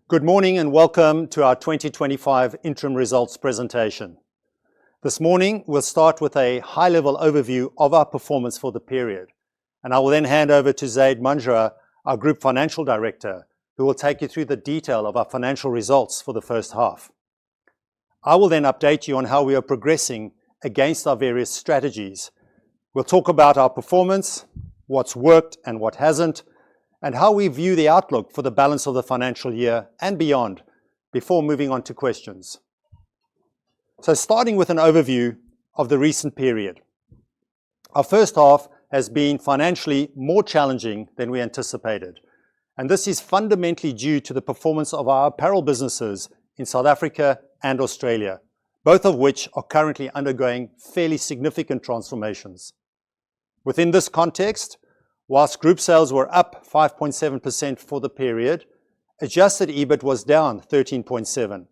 Good morning and welcome to our 2025 interim results presentation. This morning, we'll start with a high-level overview of our performance for the period, and I will then hand over to Zaid Manjra, our Group Financial Director, who will take you through the detail of our financial results for the first half. I will then update you on how we are progressing against our various strategies. We'll talk about our performance, what's worked and what hasn't, and how we view the outlook for the balance of the financial year and beyond, before moving on to questions. So starting with an overview of the recent period. Our first half has been financially more challenging than we anticipated, and this is fundamentally due to the performance of our apparel businesses in South Africa and Australia, both of which are currently undergoing fairly significant transformations. Within this context, whilst group sales were up 5.7% for the period, adjusted EBIT was down 13.7%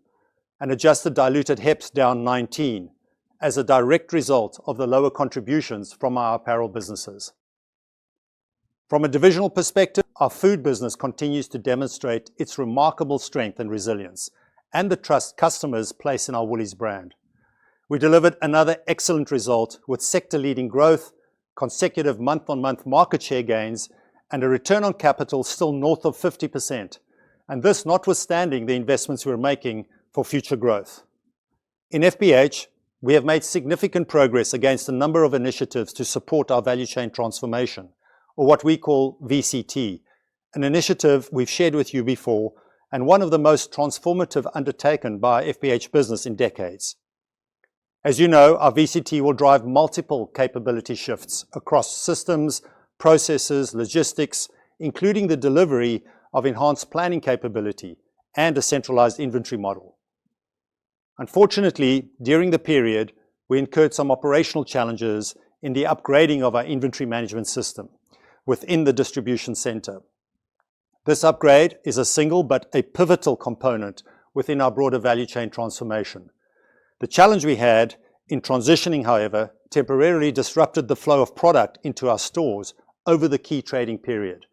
and adjusted diluted HEPS down 19% as a direct result of the lower contributions from our apparel businesses. From a divisional perspective, our food business continues to demonstrate its remarkable strength and resilience and the trust customers place in our Woolies brand. We delivered another excellent result with sector-leading growth, consecutive month-on-month market share gains, and a return on capital still north of 50%, and this notwithstanding the investments we're making for future growth. In FBH, we have made significant progress against a number of initiatives to support our value chain transformation, or what we call VCT, an initiative we've shared with you before, and one of the most transformative undertaken by FBH business in decades. As you know, our VCT will drive multiple capability shifts across systems, processes, logistics, including the delivery of enhanced planning capability and a centralized inventory model. Unfortunately, during the period, we incurred some operational challenges in the upgrading of our inventory management system within the distribution center. This upgrade is a single but a pivotal component within our broader value chain transformation. The challenge we had in transitioning, however, temporarily disrupted the flow of product into our stores over the key trading period.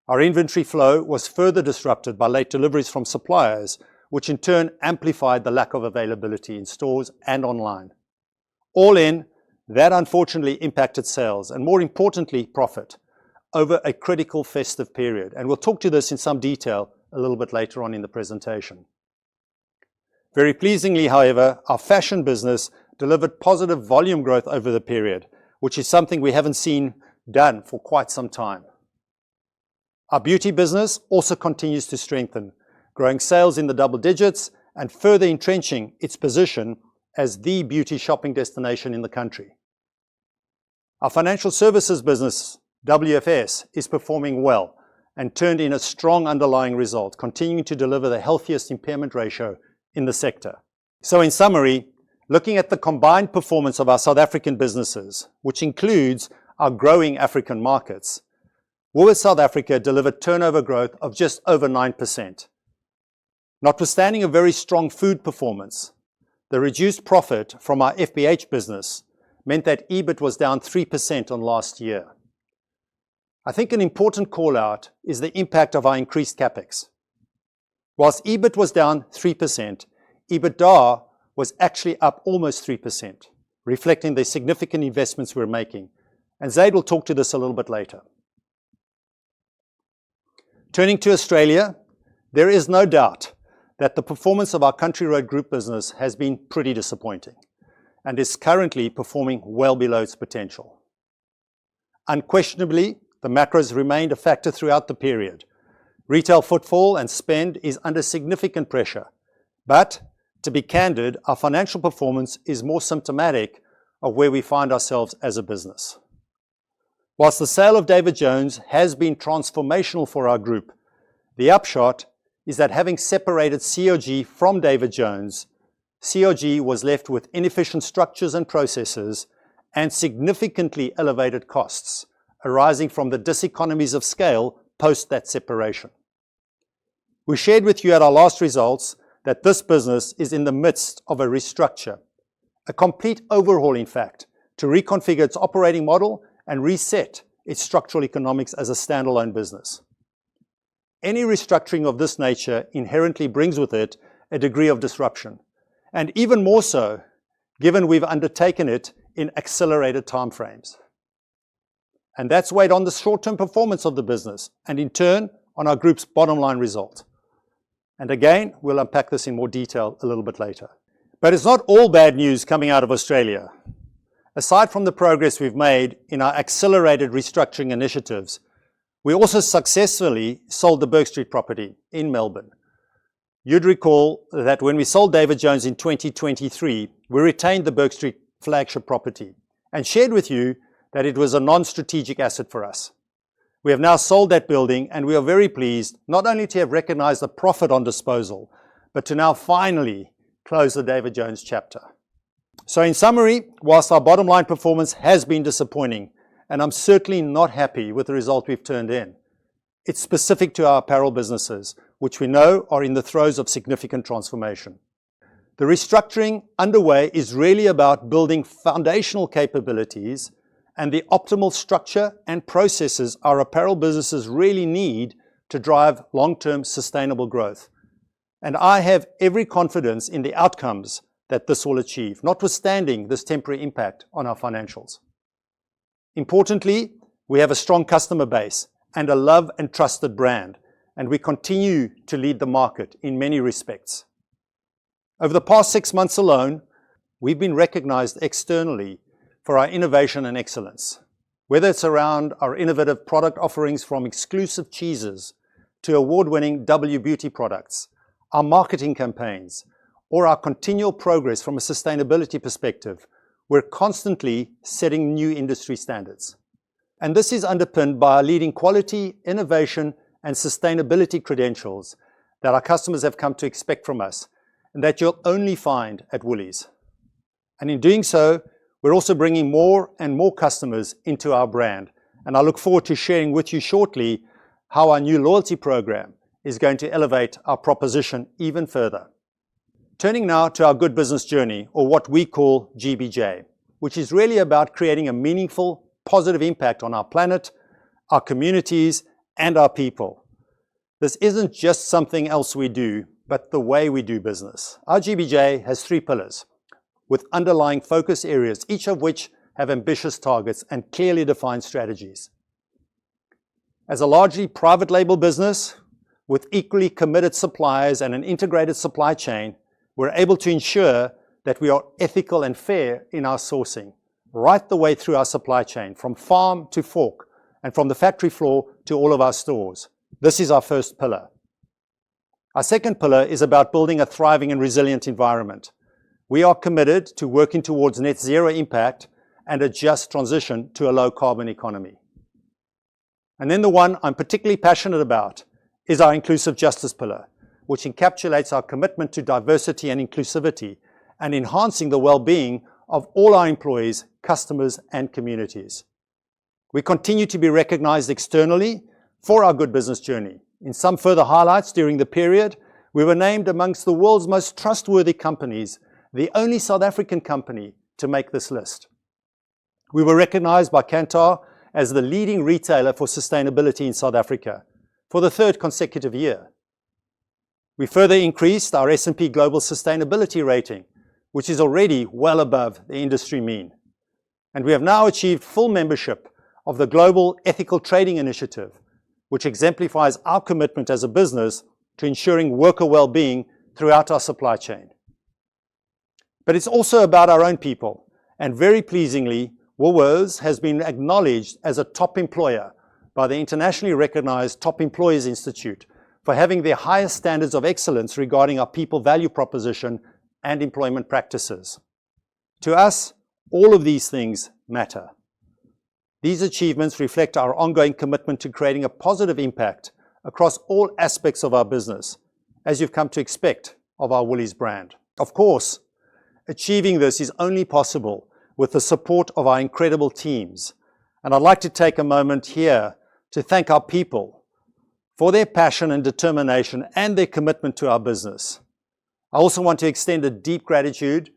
Our inventory flow was further disrupted by late deliveries from suppliers, which in turn amplified the lack of availability in stores and online. All in, that unfortunately impacted sales and, more importantly, profit over a critical festive period, and we'll talk to this in some detail a little bit later on in the presentation. Very pleasingly, however, our fashion business delivered positive volume growth over the period, which is something we haven't seen done for quite some time. Our beauty business also continues to strengthen, growing sales in the double digits and further entrenching its position as the beauty shopping destination in the country. Our financial services business, WFS, is performing well and turned in a strong underlying result, continuing to deliver the healthiest impairment ratio in the sector. So in summary, looking at the combined performance of our South African businesses, which includes our growing African markets, Woolworths South Africa delivered turnover growth of just over 9%. Notwithstanding a very strong food performance, the reduced profit from our FBH business meant that EBIT was down 3% on last year. I think an important call-out is the impact of our increased CapEx. Whilst EBIT was down 3%, EBITDA was actually up almost 3%, reflecting the significant investments we're making, and Zaid will talk to this a little bit later. Turning to Australia, there is no doubt that the performance of our Country Road Group business has been pretty disappointing and is currently performing well below its potential. Unquestionably, the macros remained a factor throughout the period. Retail footfall and spend is under significant pressure, but to be candid, our financial performance is more symptomatic of where we find ourselves as a business. Whilst the sale of David Jones has been transformational for our group, the upshot is that having separated COG from David Jones, COG was left with inefficient structures and processes and significantly elevated costs arising from the diseconomies of scale post that separation. We shared with you at our last results that this business is in the midst of a restructure, a complete overhaul in fact, to reconfigure its operating model and reset its structural economics as a standalone business. any restructuring of this nature inherently brings with it a degree of disruption, and even more so, given we've undertaken it in accelerated timeframes. And that's weighed on the short-term performance of the business, and in turn, on our group's bottom line result. And again, we'll unpack this in more detail a little bit later. But it's not all bad news coming out of Australia. Aside from the progress we've made in our accelerated restructuring initiatives, we also successfully sold the Bourke Street property in Melbourne. You'd recall that when we sold David Jones in 2023, we retained the Bourke Street flagship property and shared with you that it was a non-strategic asset for us. We have now sold that building, and we are very pleased not only to have recognized the profit on disposal, but to now finally close the David Jones chapter. So in summary, whilst our bottom line performance has been disappointing, and I'm certainly not happy with the result we've turned in, it's specific to our apparel businesses, which we know are in the throes of significant transformation. The restructuring underway is really about building foundational capabilities and the optimal structure and processes our apparel businesses really need to drive long-term sustainable growth. And I have every confidence in the outcomes that this will achieve, notwithstanding this temporary impact on our financials. Importantly, we have a strong customer base and a loved and trusted brand, and we continue to lead the market in many respects. Over the past 6 months alone, we've been recognized externally for our innovation and excellence, whether it's around our innovative product offerings from exclusive cheeses to award-winning W Beauty products, our marketing campaigns, or our continual progress from a sustainability perspective. We're constantly setting new industry standards. And this is underpinned by our leading quality, innovation, and sustainability credentials that our customers have come to expect from us, and that you'll only find at Woolies. And in doing so, we're also bringing more and more customers into our brand, and I look forward to sharing with you shortly how our new loyalty program is going to elevate our proposition even further. Turning now to our Good Business Journey, or what we call GBJ, which is really about creating a meaningful, positive impact on our planet, our communities, and our people. This isn't just something else we do, but the way we do business. Our GBJ has 3 pillars, with underlying focus areas, each of which have ambitious targets and clearly defined strategies. As a largely private label business, with equally committed suppliers and an integrated supply chain, we're able to ensure that we are ethical and fair in our sourcing, right the way through our supply chain, from farm to fork, and from the factory floor to all of our stores. This is our first pillar. Our second pillar is about building a thriving and resilient environment. We are committed to working towards net zero impact and a just transition to a low carbon economy. And then the one I'm particularly passionate about is our inclusive justice pillar, which encapsulates our commitment to diversity and inclusivity and enhancing the well-being of all our employees, customers, and communities. We continue to be recognized externally for our Good Business Journey. In some further highlights during the period, we were named amongst the world's most trustworthy companies, the only South African company to make this list. We were recognized by Kantar as the leading retailer for sustainability in South Africa for the 3rd consecutive year. We further increased our S&P Global Sustainability rating, which is already well above the industry mean. And we have now achieved full membership of the Global Ethical Trading Initiative, which exemplifies our commitment as a business to ensuring worker well-being throughout our supply chain. But it's also about our own people, and very pleasingly, Woolworths has been acknowledged as a top employer by the internationally recognized Top Employers Institute for having their highest standards of excellence regarding our people value proposition and employment practices. To us, all of these things matter. These achievements reflect our ongoing commitment to creating a positive impact across all aspects of our business, as you've come to expect of our Woolies brand. Of course, achieving this is only possible with the support of our incredible teams. And I'd like to take a moment here to thank our people for their passion and determination and their commitment to our business. I also want to extend a deep gratitude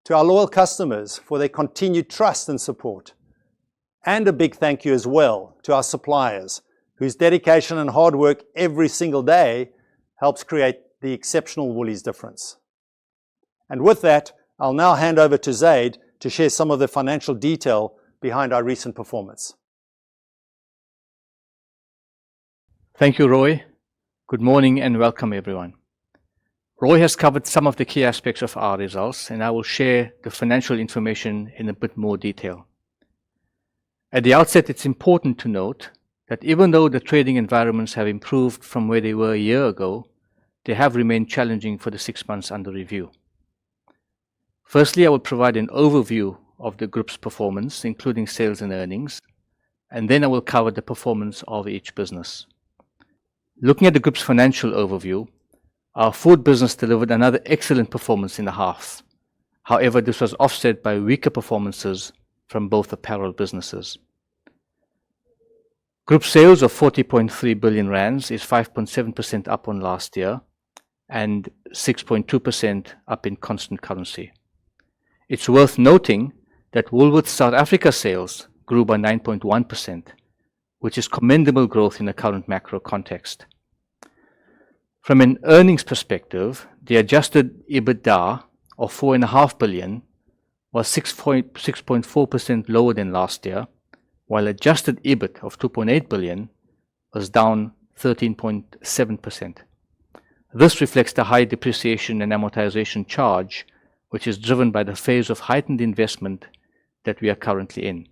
to our loyal customers for their continued trust and support. And a big thank you as well to our suppliers whose dedication and hard work every single day helps create the exceptional Woolies difference. And with that, I'll now hand over to Zaid to share some of the financial detail behind our recent performance. Thank you, Roy. Good morning and welcome, everyone. Roy has covered some of the key aspects of our results, and I will share the financial information in a bit more detail. At the outset, it's important to note that even though the trading environments have improved from where they were a year ago, they have remained challenging for the 6 months under review. Firstly, I will provide an overview of the group's performance, including sales and earnings, and then I will cover the performance of each business. Looking at the group's financial overview, our food business delivered another excellent performance in the half. However, this was offset by weaker performances from both apparel businesses. Group sales of 40.3 billion rands is 5.7% up on last year and 6.2% up in constant currency. It's worth noting that Woolworths South Africa sales grew by 9.1%, which is commendable growth in the current macro context. From an earnings perspective, the adjusted EBITDA of 4.5 billion was 6.4% lower than last year, while adjusted EBIT of 2.8 billion was down 13.7%. This reflects the high depreciation and amortization charge, which is driven by the phase of heightened investment that we are currently in.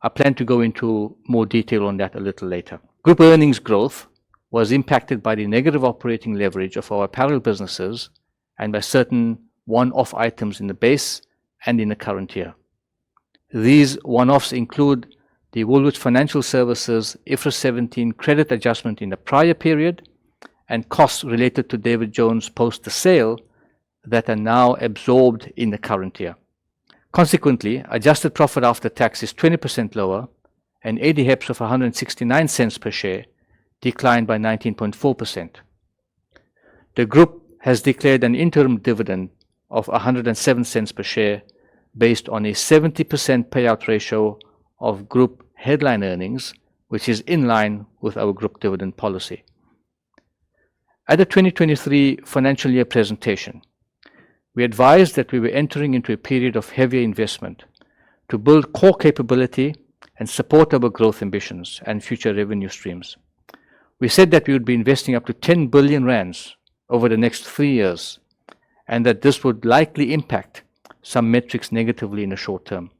I plan to go into more detail on that a little later. Group earnings growth was impacted by the negative operating leverage of our apparel businesses and by certain one-off items in the base and in the current year. These one-offs include the Woolworths Financial Services IFRS 17 credit adjustment in the prior period and costs related to David Jones post the sale that are now absorbed in the current year. Consequently, adjusted profit after tax is 20% lower and ADHEPS of 169 cents per share declined by 19.4%. The group has declared an interim dividend of 107 cents per share based on a 70% payout ratio of group headline earnings, which is in line with our group dividend policy. At the 2023 financial year presentation, we advised that we were entering into a period of heavier investment to build core capability and support our growth ambitions and future revenue streams. We said that we would be investing up to 10 billion rands over the next 3 years and that this would likely impact some metrics negatively in the short term.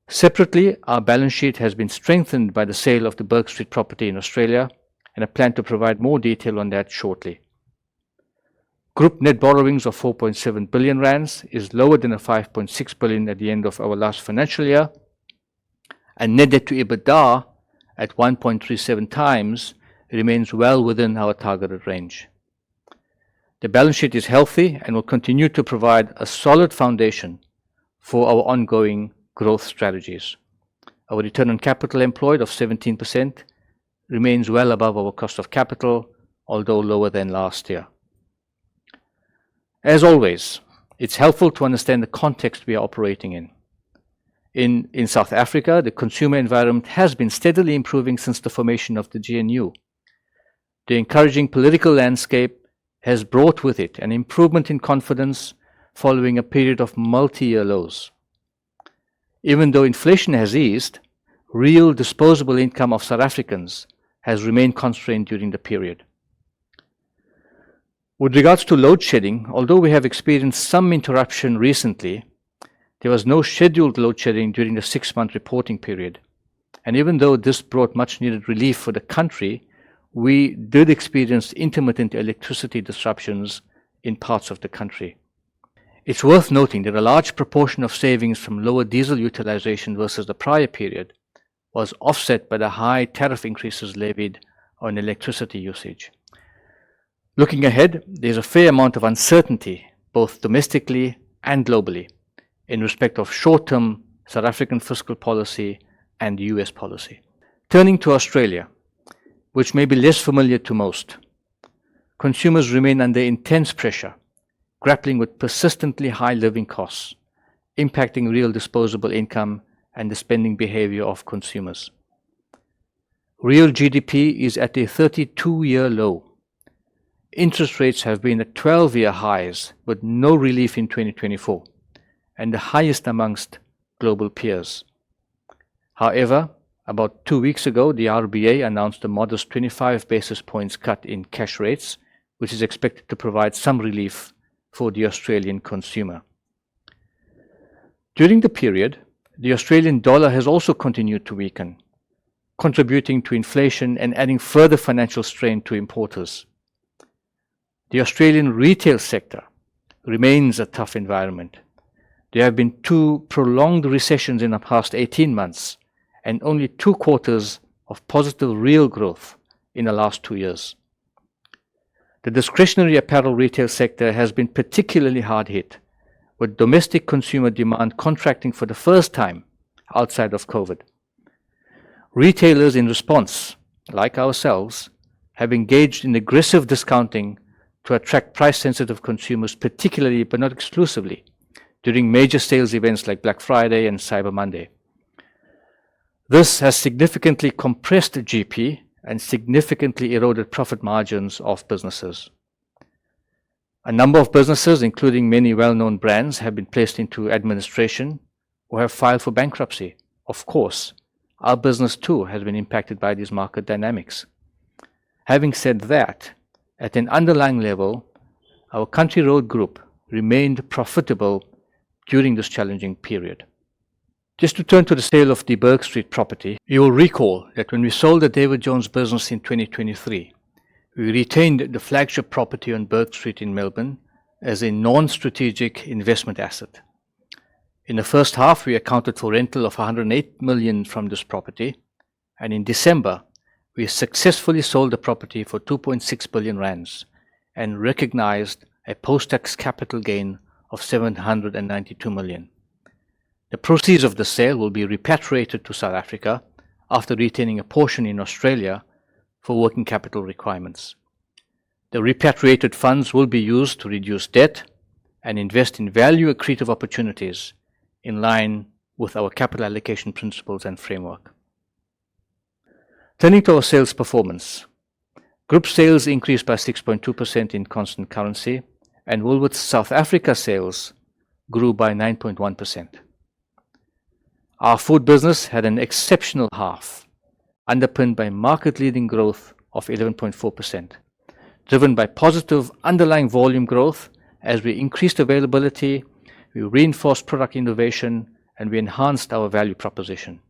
Separately, our balance sheet has been strengthened by the sale of the Burke Street property in Australia, and I plan to provide more detail on that shortly. Group net borrowings of 4.7 billion rands is lower than the 5.6 billion at the end of our last financial year, and net debt to EBITDA at 1.37 times remains well within our targeted range. The balance sheet is healthy and will continue to provide a solid foundation for our ongoing growth strategies. Our return on capital employed of 17% remains well above our cost of capital, although lower than last year. As always, it's helpful to understand the context we are operating in. In South Africa, the consumer environment has been steadily improving since the formation of the GNU. The encouraging political landscape has brought with it an improvement in confidence following a period of multi-year lows. Even though inflation has eased, real disposable income of South Africans has remained constrained during the period. With regards to load shedding, although we have experienced some interruption recently, there was no scheduled load shedding during the 6-month reporting period. And even though this brought much needed relief for the country, we did experience intermittent electricity disruptions in parts of the country. It's worth noting that a large proportion of savings from lower diesel utilization versus the prior period was offset by the high tariff increases levied on electricity usage. Looking ahead, there's a fair amount of uncertainty, both domestically and globally, in respect of short-term South African fiscal policy and US policy. Turning to Australia, which may be less familiar to most, consumers remain under intense pressure, grappling with persistently high living costs, impacting real disposable income and the spending behavior of consumers. Real GDP is at a 32-year low. Interest rates have been at 12-year highs with no relief in 2024 and the highest amongst global peers. However, about 2 weeks ago, the RBA announced a modest 25 basis points cut in cash rates, which is expected to provide some relief for the Australian consumer. During the period, the Australian dollar has also continued to weaken, contributing to inflation and adding further financial strain to importers. The Australian retail sector remains a tough environment. There have been 2 prolonged recessions in the past 18 months and only 2 quarters of positive real growth in the last 2 years. The discretionary apparel retail sector has been particularly hard hit, with domestic consumer demand contracting for the first time outside of COVID. Retailers in response, like ourselves, have engaged in aggressive discounting to attract price-sensitive consumers, particularly but not exclusively, during major sales events like Black Friday and Cyber Monday. This has significantly compressed GP and significantly eroded profit margins of businesses. A number of businesses, including many well-known brands, have been placed into administration or have filed for bankruptcy. Of course, our business too has been impacted by these market dynamics. Having said that, at an underlying level, our Country Road Group remained profitable during this challenging period. Just to turn to the sale of the Bourke Street property, you will recall that when we sold the David Jones business in 2023, we retained the flagship property on Bourke Street in Melbourne as a non-strategic investment asset. In the first half, we accounted for rental of 108 million from this property, and in December, we successfully sold the property for 2.6 billion rands and recognized a post-tax capital gain of 792 million. The proceeds of the sale will be repatriated to South Africa after retaining a portion in Australia for working capital requirements. The repatriated funds will be used to reduce debt and invest in value-accretive opportunities in line with our capital allocation principles and framework. Turning to our sales performance, group sales increased by 6.2% in constant currency, and Woolworths South Africa sales grew by 9.1%. Our food business had an exceptional half, underpinned by market-leading growth of 11.4%, driven by positive underlying volume growth as we increased availability, we reinforced product innovation, and we enhanced our value proposition.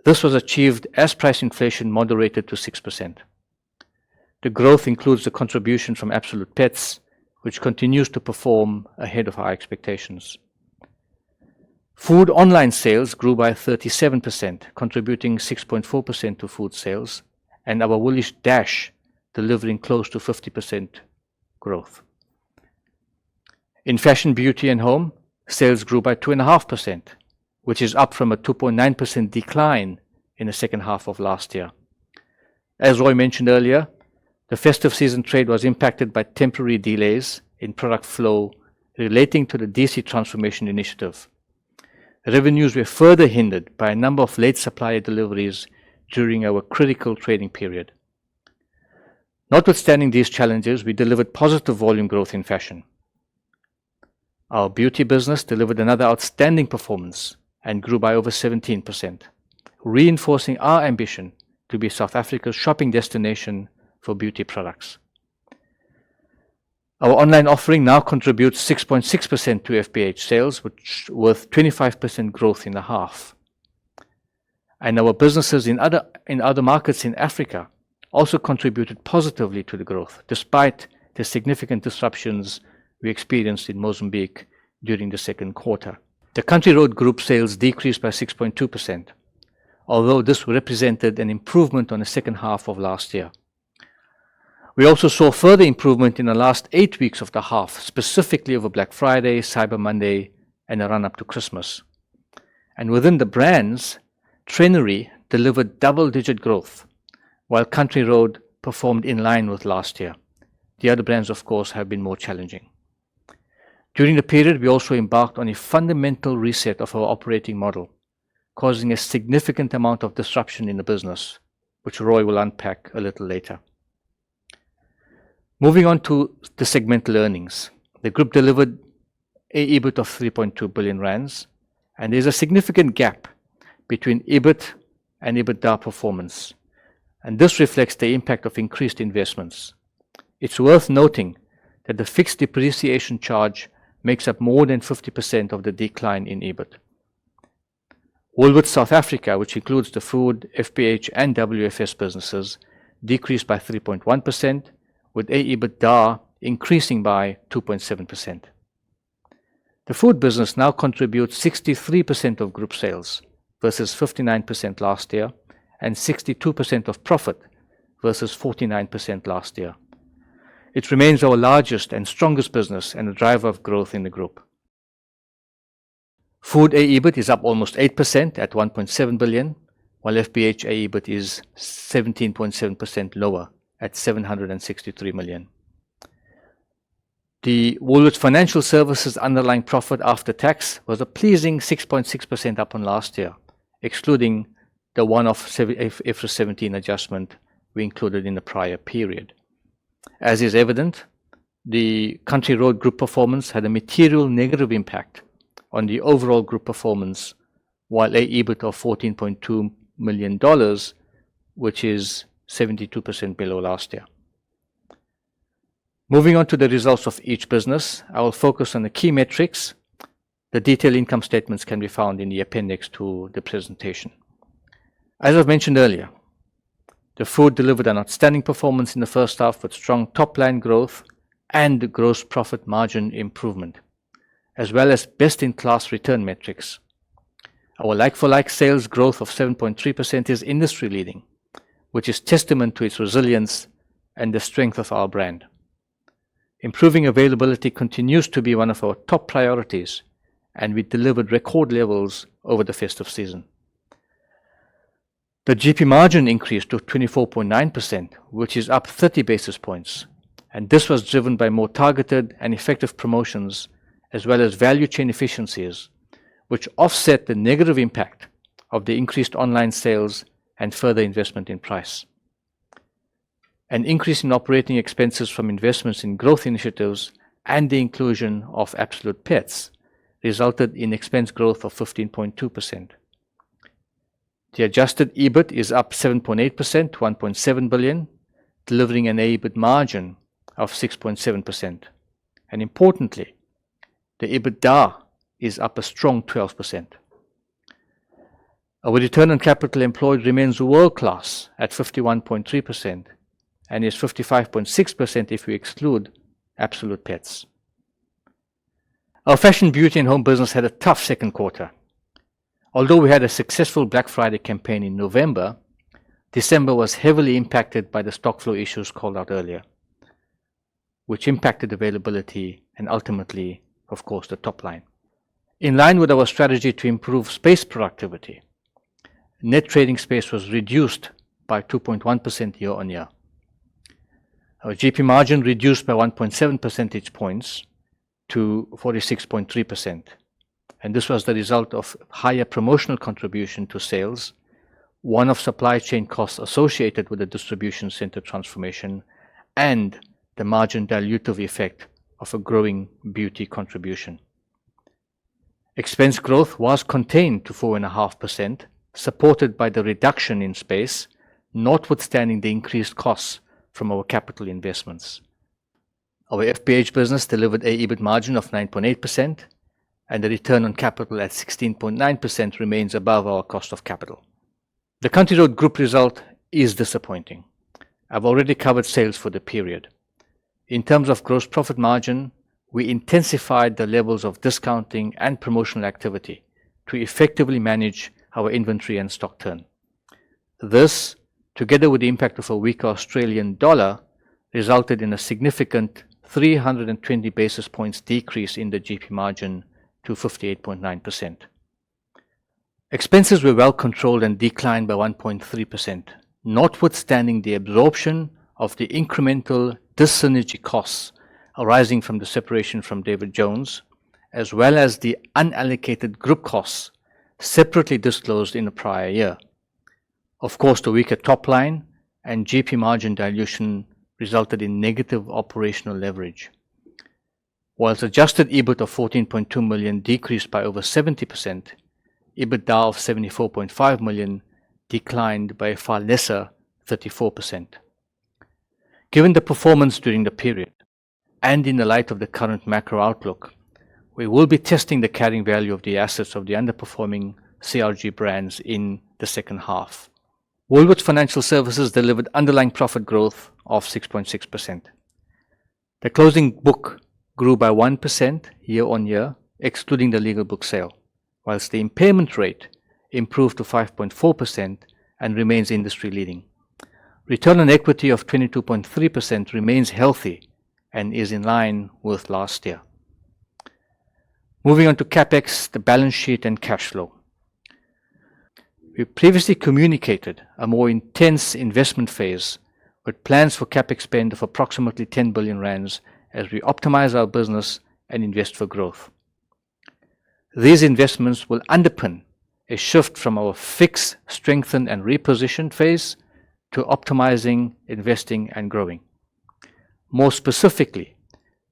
This was achieved as price inflation moderated to 6%. The growth includes the contribution from Absolute Pets, which continues to perform ahead of our expectations. Food online sales grew by 37%, contributing 6.4% to food sales, and our Woolish Dash delivering close to 50% growth. In fashion, beauty and home, sales grew by 2.5%, which is up from a 2.9% decline in the second half of last year. As Roy mentioned earlier, the festive season trade was impacted by temporary delays in product flow relating to the DC transformation initiative. Revenues were further hindered by a number of late supplier deliveries during our critical trading period. Notwithstanding these challenges, we delivered positive volume growth in fashion. Our beauty business delivered another outstanding performance and grew by over 17%, reinforcing our ambition to be South Africa's shopping destination for beauty products. Our online offering now contributes 6.6% to FBH sales, with 25% growth in the half. And our businesses in other markets in Africa also contributed positively to the growth, despite the significant disruptions we experienced in Mozambique during the second quarter. The Country Road Group sales decreased by 6.2%, although this represented an improvement on the second half of last year. We also saw further improvement in the last 8 weeks of the half, specifically over Black Friday, Cyber Monday, and the run-up to Christmas. And within the brands, Trenery delivered double-digit growth, while Country Road performed in line with last year. The other brands, of course, have been more challenging. During the period, we also embarked on a fundamental reset of our operating model, causing a significant amount of disruption in the business, which Roy will unpack a little later. Moving on to the segmental earnings. The group delivered a EBIT of 3.2 billion rands, and there's a significant gap between EBIT and EBITDA performance, and this reflects the impact of increased investments. It's worth noting that the fixed depreciation charge makes up more than 50% of the decline in EBIT. Woolworths South Africa, which includes the food, FBH and WFS businesses, decreased by 3.1%, with EBITDA increasing by 2.7%. The food business now contributes 63% of group sales versus 59% last year, and 62% of profit versus 49% last year. It remains our largest and strongest business and a driver of growth in the group. Food EBIT is up almost 8% at 1.7 billion, while FBH EBIT is 17.7% lower at 763 million. The Woolworths Financial Services underlying profit after tax was a pleasing 6.6% up on last year, excluding the one-off IFRS 17 adjustment we included in the prior period. As is evident, the Country Road Group performance had a material negative impact on the overall group performance, while a EBIT of $14.2 million, which is 72% below last year. Moving on to the results of each business, I will focus on the key metrics. The detailed income statements can be found in the appendix to the presentation. As I've mentioned earlier, the food delivered an outstanding performance in the first half with strong top-line growth and gross profit margin improvement, as well as best-in-class return metrics. Our like-for-like sales growth of 7.3% is industry-leading, which is testament to its resilience and the strength of our brand. Improving availability continues to be one of our top priorities, and we delivered record levels over the festive season. The GP margin increased to 24.9%, which is up 30 basis points, and this was driven by more targeted and effective promotions as well as value chain efficiencies, which offset the negative impact of the increased online sales and further investment in price. An increase in operating expenses from investments in growth initiatives and the inclusion of Absolute Pets resulted in expense growth of 15.2%. The adjusted EBIT is up 7.8% to 1.7 billion, delivering an EBIT margin of 6.7%. And importantly, the EBITDA is up a strong 12%. Our return on capital employed remains world-class at 51.3% and is 55.6% if we exclude Absolute Pets. Our fashion, beauty and home business had a tough second quarter. Although we had a successful Black Friday campaign in November, December was heavily impacted by the stock flow issues called out earlier, which impacted availability and ultimately, of course, the top line. In line with our strategy to improve space productivity, net trading space was reduced by 2.1% year on year. Our GP margin reduced by 1.7 percentage points to 46.3%. And this was the result of higher promotional contribution to sales, one-off supply chain costs associated with the distribution center transformation, and the margin dilutive effect of a growing beauty contribution. Expense growth was contained to 4.5%, supported by the reduction in space, notwithstanding the increased costs from our capital investments. Our FBH business delivered a EBIT margin of 9.8%, and the return on capital at 16.9% remains above our cost of capital. The Country Road Group result is disappointing. I've already covered sales for the period. In terms of gross profit margin, we intensified the levels of discounting and promotional activity to effectively manage our inventory and stock turn. This, together with the impact of a weaker Australian dollar, resulted in a significant 320 basis points decrease in the GP margin to 58.9%. Expenses were well controlled and declined by 1.3%, notwithstanding the absorption of the incremental dis-synergy costs arising from the separation from David Jones, as well as the unallocated group costs separately disclosed in the prior year. Of course, the weaker top line and GP margin dilution resulted in negative operational leverage. Whilst adjusted EBIT of 14.2 million decreased by over 70%, EBITDA of 74.5 million declined by a far lesser 34%. Given the performance during the period, and in the light of the current macro outlook, we will be testing the carrying value of the assets of the underperforming CRG brands in the second half. Woolworths Financial Services delivered underlying profit growth of 6.6%. The closing book grew by 1% year-on-year, excluding the legal book sale, whilst the impairment rate improved to 5.4% and remains industry-leading. Return on equity of 22.3% remains healthy and is in line with last year. Moving on to CapEx, the balance sheet and cash flow. We previously communicated a more intense investment phase with plans for CapEx spend of approximately 10 billion rands as we optimize our business and invest for growth. These investments will underpin a shift from our fix, strengthen and reposition phase to optimizing, investing and growing. More specifically,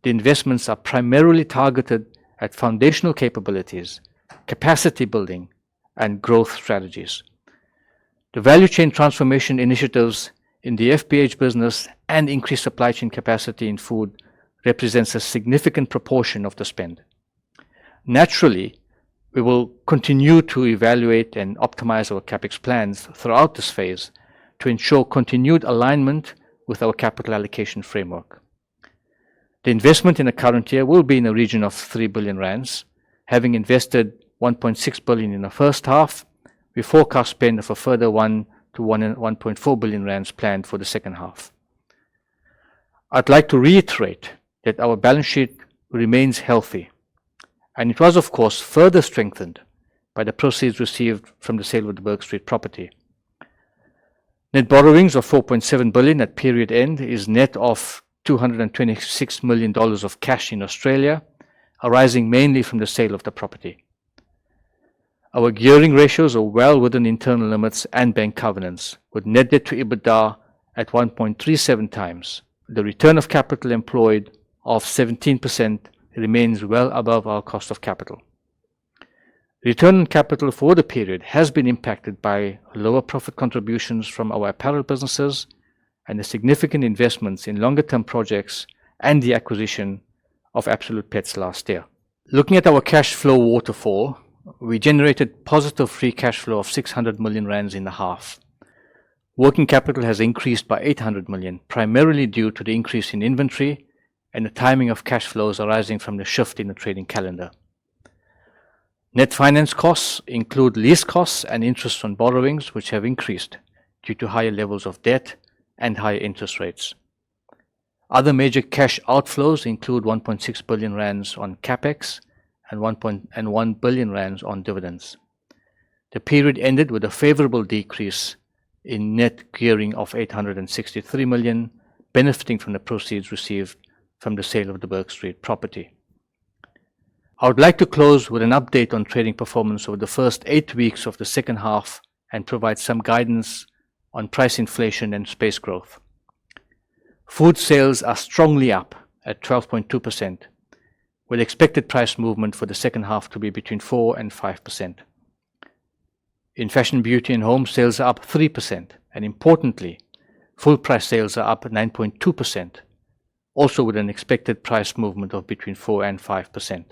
the investments are primarily targeted at foundational capabilities, capacity building and growth strategies. The value chain transformation initiatives in the FBH business and increased supply chain capacity in food represents a significant proportion of the spend. Naturally, we will continue to evaluate and optimize our CapEx plans throughout this phase to ensure continued alignment with our capital allocation framework. The investment in the current year will be in the region of 3 billion rands. Having invested 1.6 billion in the first half, we forecast spend of a further 1 to 1.4 billion rands planned for the second half. I'd like to reiterate that our balance sheet remains healthy, and it was of course further strengthened by the proceeds received from the sale of the Bourke Street property. Net borrowings of 4.7 billion at period end is net of $226 million of cash in Australia, arising mainly from the sale of the property. Our gearing ratios are well within internal limits and bank covenants, with net debt to EBITDA at 1.37 times. The return of capital employed of 17% remains well above our cost of capital. Return on capital for the period has been impacted by lower profit contributions from our apparel businesses and the significant investments in longer-term projects and the acquisition of Absolute Pets last year. Looking at our cash flow waterfall, we generated positive free cash flow of 600 million rands in the half. Working capital has increased by 800 million, primarily due to the increase in inventory and the timing of cash flows arising from the shift in the trading calendar. Net finance costs include lease costs and interest on borrowings, which have increased due to higher levels of debt and higher interest rates. Other major cash outflows include 1.6 billion rands on CapEx and 1 billion rands on dividends. The period ended with a favourable decrease in net gearing of 863 million, benefiting from the proceeds received from the sale of the Bourke Street property. I would like to close with an update on trading performance over the first 8 weeks of the second half and provide some guidance on price inflation and space growth. Food sales are strongly up at 12.2%, with expected price movement for the second half to be between 4 and 5%. In fashion, beauty and home, sales are up 3%, and importantly, full price sales are up 9.2%, also with an expected price movement of between 4 and 5%.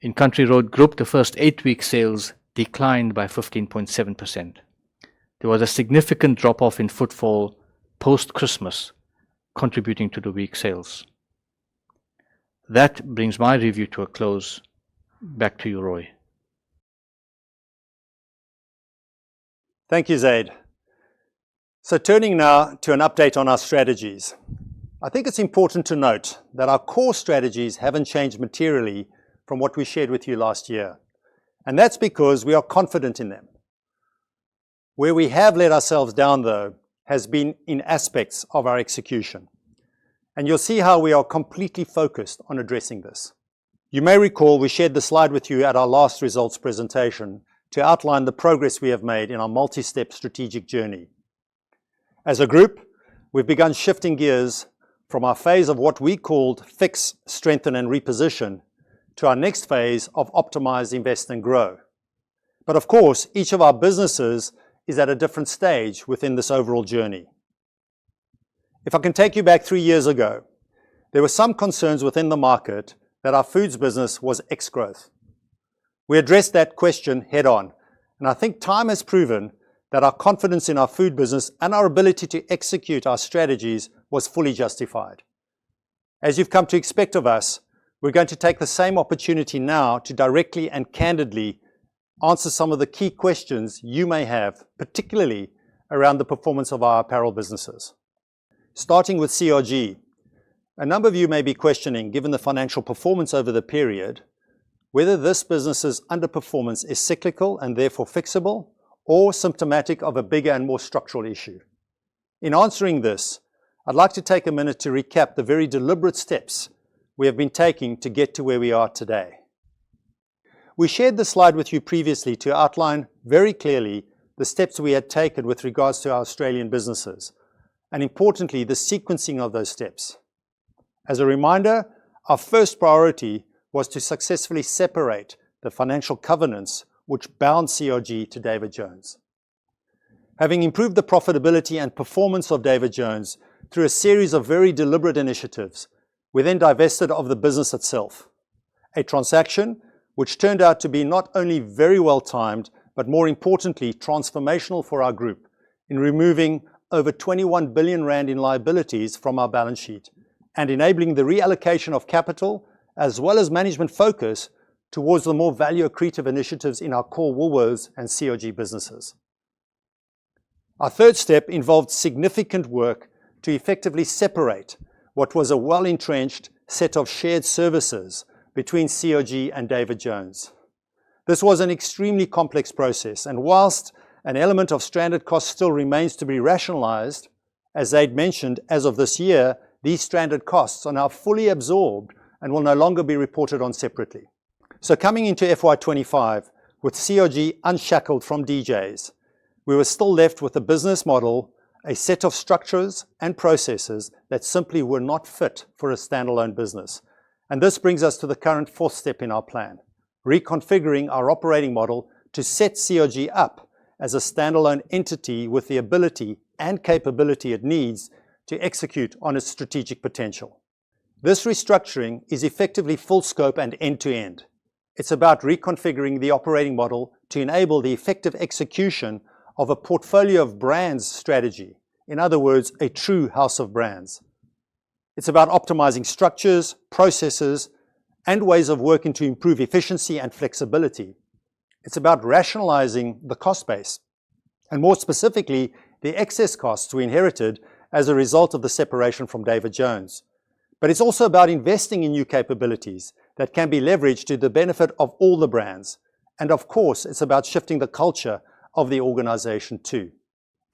In Country Road Group, the first 8-week sales declined by 15.7%. There was a significant drop-off in footfall post-Christmas, contributing to the weak sales. That brings my review to a close. Back to you, Roy. Thank you, Zaid. So turning now to an update on our strategies. I think it's important to note that our core strategies haven't changed materially from what we shared with you last year. And that's because we are confident in them. Where we have let ourselves down, though, has been in aspects of our execution. And you'll see how we are completely focused on addressing this. You may recall we shared the slide with you at our last results presentation to outline the progress we have made in our multi-step strategic journey. As a group, we've begun shifting gears from our phase of what we called fix, strengthen and reposition to our next phase of optimize, invest and grow. But of course, each of our businesses is at a different stage within this overall journey. If I can take you back 3 years ago, there were some concerns within the market that our foods business was ex-growth. We addressed that question head on, and I think time has proven that our confidence in our food business and our ability to execute our strategies was fully justified. As you've come to expect of us, we're going to take the same opportunity now to directly and candidly answer some of the key questions you may have, particularly around the performance of our apparel businesses. Starting with CRG, a number of you may be questioning, given the financial performance over the period, whether this business's underperformance is cyclical and therefore fixable, or symptomatic of a bigger and more structural issue. In answering this, I'd like to take a minute to recap the very deliberate steps we have been taking to get to where we are today. We shared this slide with you previously to outline very clearly the steps we had taken with regards to our Australian businesses, and importantly, the sequencing of those steps. As a reminder, our first priority was to successfully separate the financial covenants which bound CRG to David Jones. Having improved the profitability and performance of David Jones through a series of very deliberate initiatives, we then divested of the business itself, a transaction which turned out to be not only very well timed, but more importantly, transformational for our group in removing over 21 billion rand in liabilities from our balance sheet and enabling the reallocation of capital as well as management focus towards the more value-accretive initiatives in our core Woolworths and CRG businesses. Our third step involved significant work to effectively separate what was a well-entrenched set of shared services between CRG and David Jones. This was an extremely complex process, and whilst an element of stranded costs still remains to be rationalized, as Zaid mentioned, as of this year, these stranded costs are now fully absorbed and will no longer be reported on separately. So coming into FY25, with CRG unshackled from DJs, we were still left with a business model, a set of structures and processes that simply were not fit for a standalone business. And this brings us to the current fourth step in our plan, reconfiguring our operating model to set CRG up as a standalone entity with the ability and capability it needs to execute on its strategic potential. This restructuring is effectively full scope and end-to-end. It's about reconfiguring the operating model to enable the effective execution of a portfolio of brands strategy. In other words, a true house of brands. It's about optimizing structures, processes, and ways of working to improve efficiency and flexibility. It's about rationalizing the cost base, and more specifically, the excess costs we inherited as a result of the separation from David Jones. But it's also about investing in new capabilities that can be leveraged to the benefit of all the brands. And of course, it's about shifting the culture of the organization too.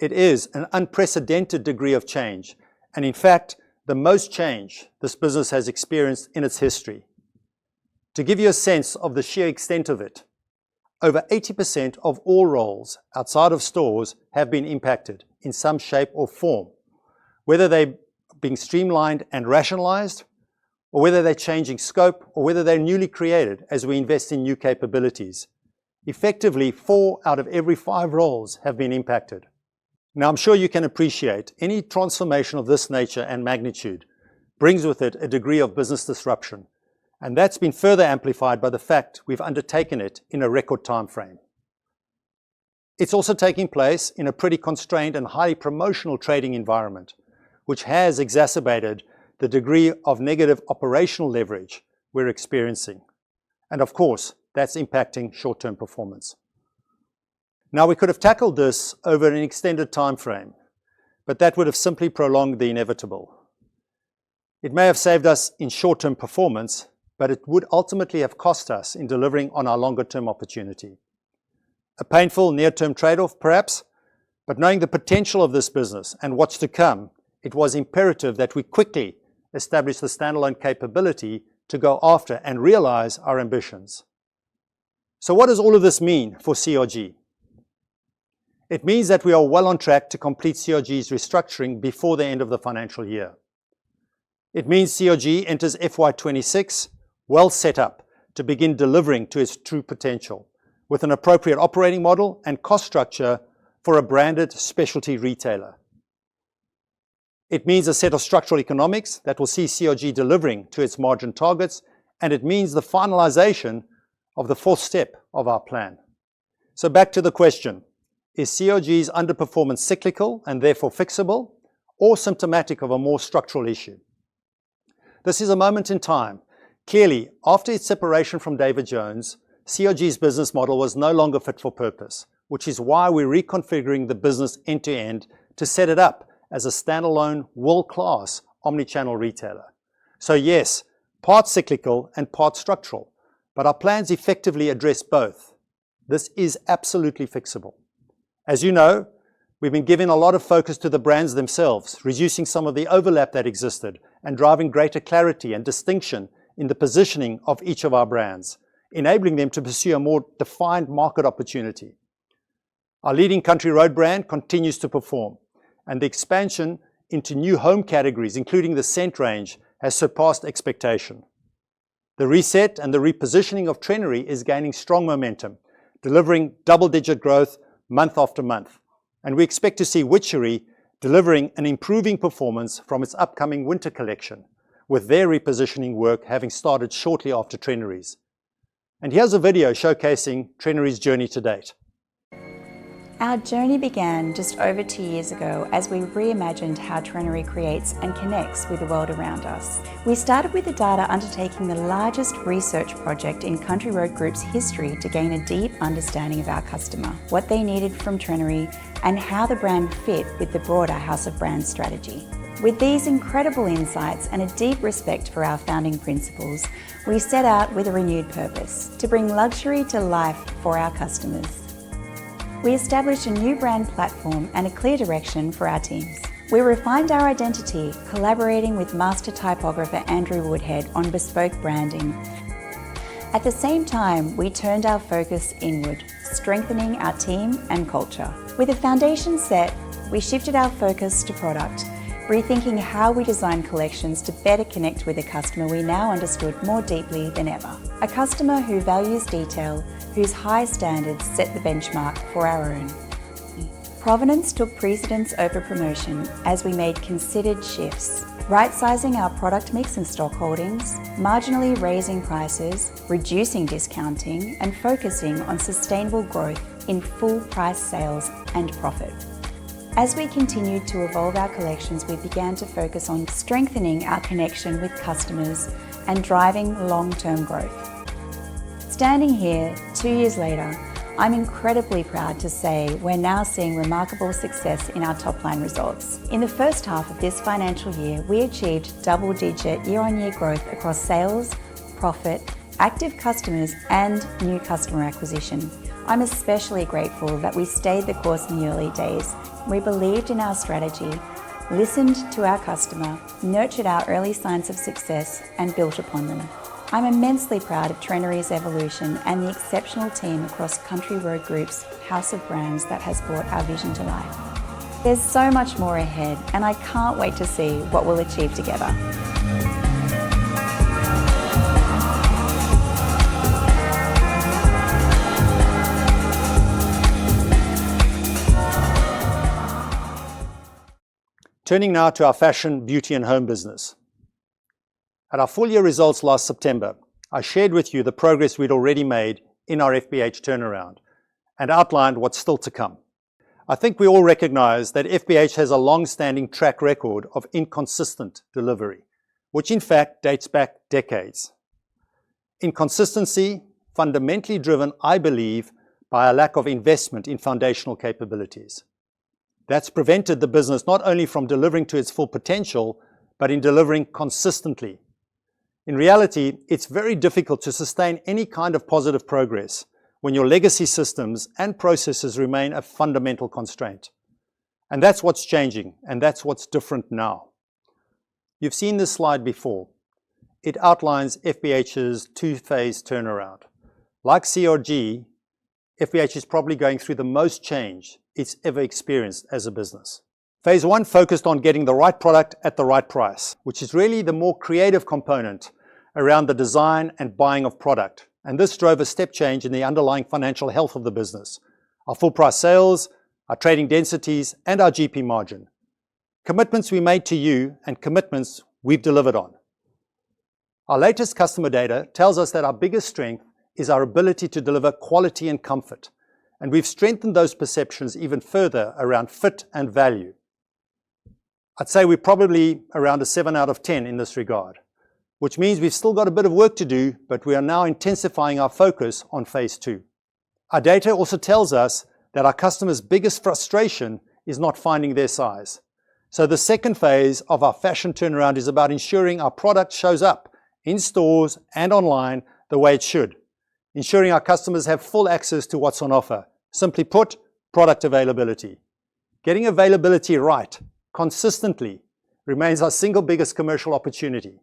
It is an unprecedented degree of change, and in fact, the most change this business has experienced in its history. To give you a sense of the sheer extent of it, over 80% of all roles outside of stores have been impacted in some shape or form, whether they're being streamlined and rationalized, or whether they're changing scope, or whether they're newly created as we invest in new capabilities. Effectively, 4 out of every 5 roles have been impacted. Now, I'm sure you can appreciate any transformation of this nature and magnitude brings with it a degree of business disruption, and that's been further amplified by the fact we've undertaken it in a record time frame. It's also taking place in a pretty constrained and highly promotional trading environment, which has exacerbated the degree of negative operational leverage we're experiencing. And of course, that's impacting short-term performance. Now, we could have tackled this over an extended time frame, but that would have simply prolonged the inevitable. It may have saved us in short-term performance, but it would ultimately have cost us in delivering on our longer-term opportunity. A painful near-term trade-off, perhaps, but knowing the potential of this business and what's to come, it was imperative that we quickly establish the standalone capability to go after and realize our ambitions. So what does all of this mean for CRG? It means that we are well on track to complete CRG's restructuring before the end of the financial year. It means CRG enters FY26 well set up to begin delivering to its true potential, with an appropriate operating model and cost structure for a branded specialty retailer. It means a set of structural economics that will see CRG delivering to its margin targets, and it means the finalization of the fourth step of our plan. So back to the question, is CRG's underperformance cyclical and therefore fixable, or symptomatic of a more structural issue? This is a moment in time. Clearly, after its separation from David Jones, CRG's business model was no longer fit for purpose, which is why we're reconfiguring the business end-to-end to set it up as a standalone, world-class omnichannel retailer. So yes, part cyclical and part structural, but our plans effectively address both. This is absolutely fixable. As you know, we've been giving a lot of focus to the brands themselves, reducing some of the overlap that existed and driving greater clarity and distinction in the positioning of each of our brands, enabling them to pursue a more defined market opportunity. Our leading Country Road brand continues to perform, and the expansion into new home categories, including the scent range, has surpassed expectation. The reset and the repositioning of Trenery is gaining strong momentum, delivering double-digit growth month after month, and we expect to see Witchery delivering an improving performance from its upcoming winter collection, with their repositioning work having started shortly after Trenery's. And here's a video showcasing Trenery's journey to date. Our journey began just over 2 years ago as we reimagined how Trenery creates and connects with the world around us. We started with the data undertaking the largest research project in Country Road Group's history to gain a deep understanding of our customer, what they needed from Trenery, and how the brand fit with the broader House of Brands strategy. With these incredible insights and a deep respect for our founding principles, we set out with a renewed purpose, to bring luxury to life for our customers. We established a new brand platform and a clear direction for our teams. We refined our identity, collaborating with master typographer Andrew Woodhead on bespoke branding. At the same time, we turned our focus inward, strengthening our team and culture. With a foundation set, we shifted our focus to product, rethinking how we design collections to better connect with a customer we now understood more deeply than ever. A customer who values detail, whose high standards set the benchmark for our own. Provenance took precedence over promotion as we made considered shifts, right-sizing our product mix and stock holdings, marginally raising prices, reducing discounting, and focusing on sustainable growth in full price sales and profit. As we continued to evolve our collections, we began to focus on strengthening our connection with customers and driving long-term growth. Standing here 2 years later, I'm incredibly proud to say we're now seeing remarkable success in our top-line results. In the first half of this financial year, we achieved double-digit year-on-year growth across sales, profit, active customers, and new customer acquisition. I'm especially grateful that we stayed the course in the early days. We believed in our strategy, listened to our customer, nurtured our early signs of success, and built upon them. I'm immensely proud of Trenery's evolution and the exceptional team across Country Road Group's House of Brands that has brought our vision to life. There's so much more ahead, and I can't wait to see what we'll achieve together. Turning now to our fashion, beauty and home business. At our full year results last September, I shared with you the progress we'd already made in our FBH turnaround and outlined what's still to come. I think we all recognize that FBH has a long-standing track record of inconsistent delivery, which in fact dates back decades. Inconsistency fundamentally driven, I believe, by a lack of investment in foundational capabilities. That's prevented the business not only from delivering to its full potential, but in delivering consistently. In reality, it's very difficult to sustain any kind of positive progress when your legacy systems and processes remain a fundamental constraint. And that's what's changing, and that's what's different now. You've seen this slide before. It outlines FBH's two-phase turnaround. Like CRG, FBH is probably going through the most change it's ever experienced as a business. Phase 1 focused on getting the right product at the right price, which is really the more creative component around the design and buying of product. And this drove a step change in the underlying financial health of the business. Our full price sales, our trading densities, and our GP margin. Commitments we made to you and commitments we've delivered on. Our latest customer data tells us that our biggest strength is our ability to deliver quality and comfort. And we've strengthened those perceptions even further around fit and value. I'd say we're probably around a 7 out of 10 in this regard, which means we've still got a bit of work to do, but we are now intensifying our focus on phase 2. Our data also tells us that our customers' biggest frustration is not finding their size. So the second phase of our fashion turnaround is about ensuring our product shows up in stores and online the way it should, ensuring our customers have full access to what's on offer. Simply put, product availability. Getting availability right, consistently, remains our single biggest commercial opportunity,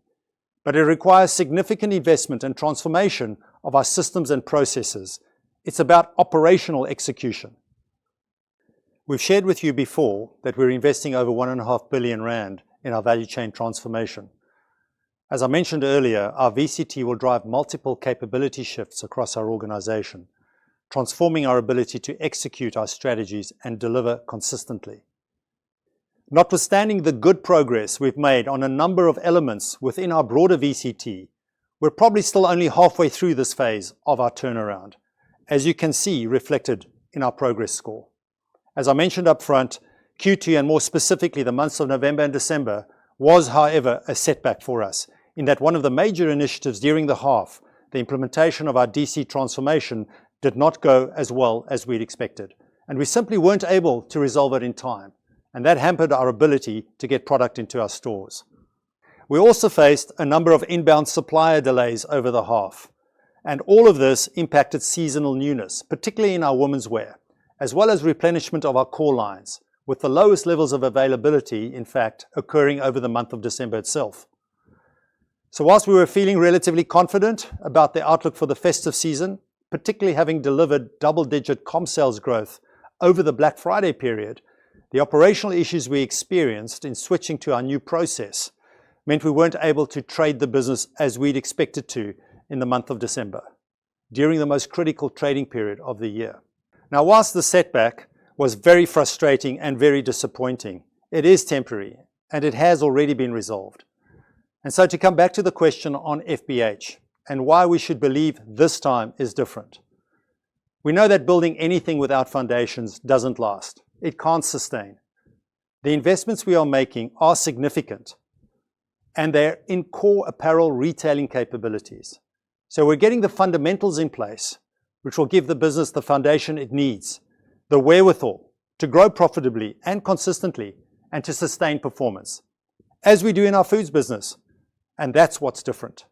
but it requires significant investment and transformation of our systems and processes. It's about operational execution. We've shared with you before that we're investing over 1.5 billion rand in our value chain transformation. As I mentioned earlier, our VCT will drive multiple capability shifts across our organization, transforming our ability to execute our strategies and deliver consistently. Notwithstanding the good progress we've made on a number of elements within our broader VCT, we're probably still only halfway through this phase of our turnaround, as you can see reflected in our progress score. As I mentioned up front, Q2 and more specifically the months of November and December was, however, a setback for us, in that one of the major initiatives during the half, the implementation of our DC transformation, did not go as well as we'd expected. And we simply weren't able to resolve it in time. And that hampered our ability to get product into our stores. We also faced a number of inbound supplier delays over the half. And all of this impacted seasonal newness, particularly in our women's wear, as well as replenishment of our core lines, with the lowest levels of availability, in fact, occurring over the month of December itself. So whilst we were feeling relatively confident about the outlook for the festive season, particularly having delivered double-digit comp sales growth over the Black Friday period, the operational issues we experienced in switching to our new process meant we weren't able to trade the business as we'd expected to in the month of December, during the most critical trading period of the year. Now, whilst the setback was very frustrating and very disappointing, it is temporary and it has already been resolved. And so to come back to the question on FBH and why we should believe this time is different. We know that building anything without foundations doesn't last. It can't sustain. The investments we are making are significant, and they're in core apparel retailing capabilities. So we're getting the fundamentals in place, which will give the business the foundation it needs, the wherewithal to grow profitably and consistently and to sustain performance, as we do in our foods business. And that's what's different.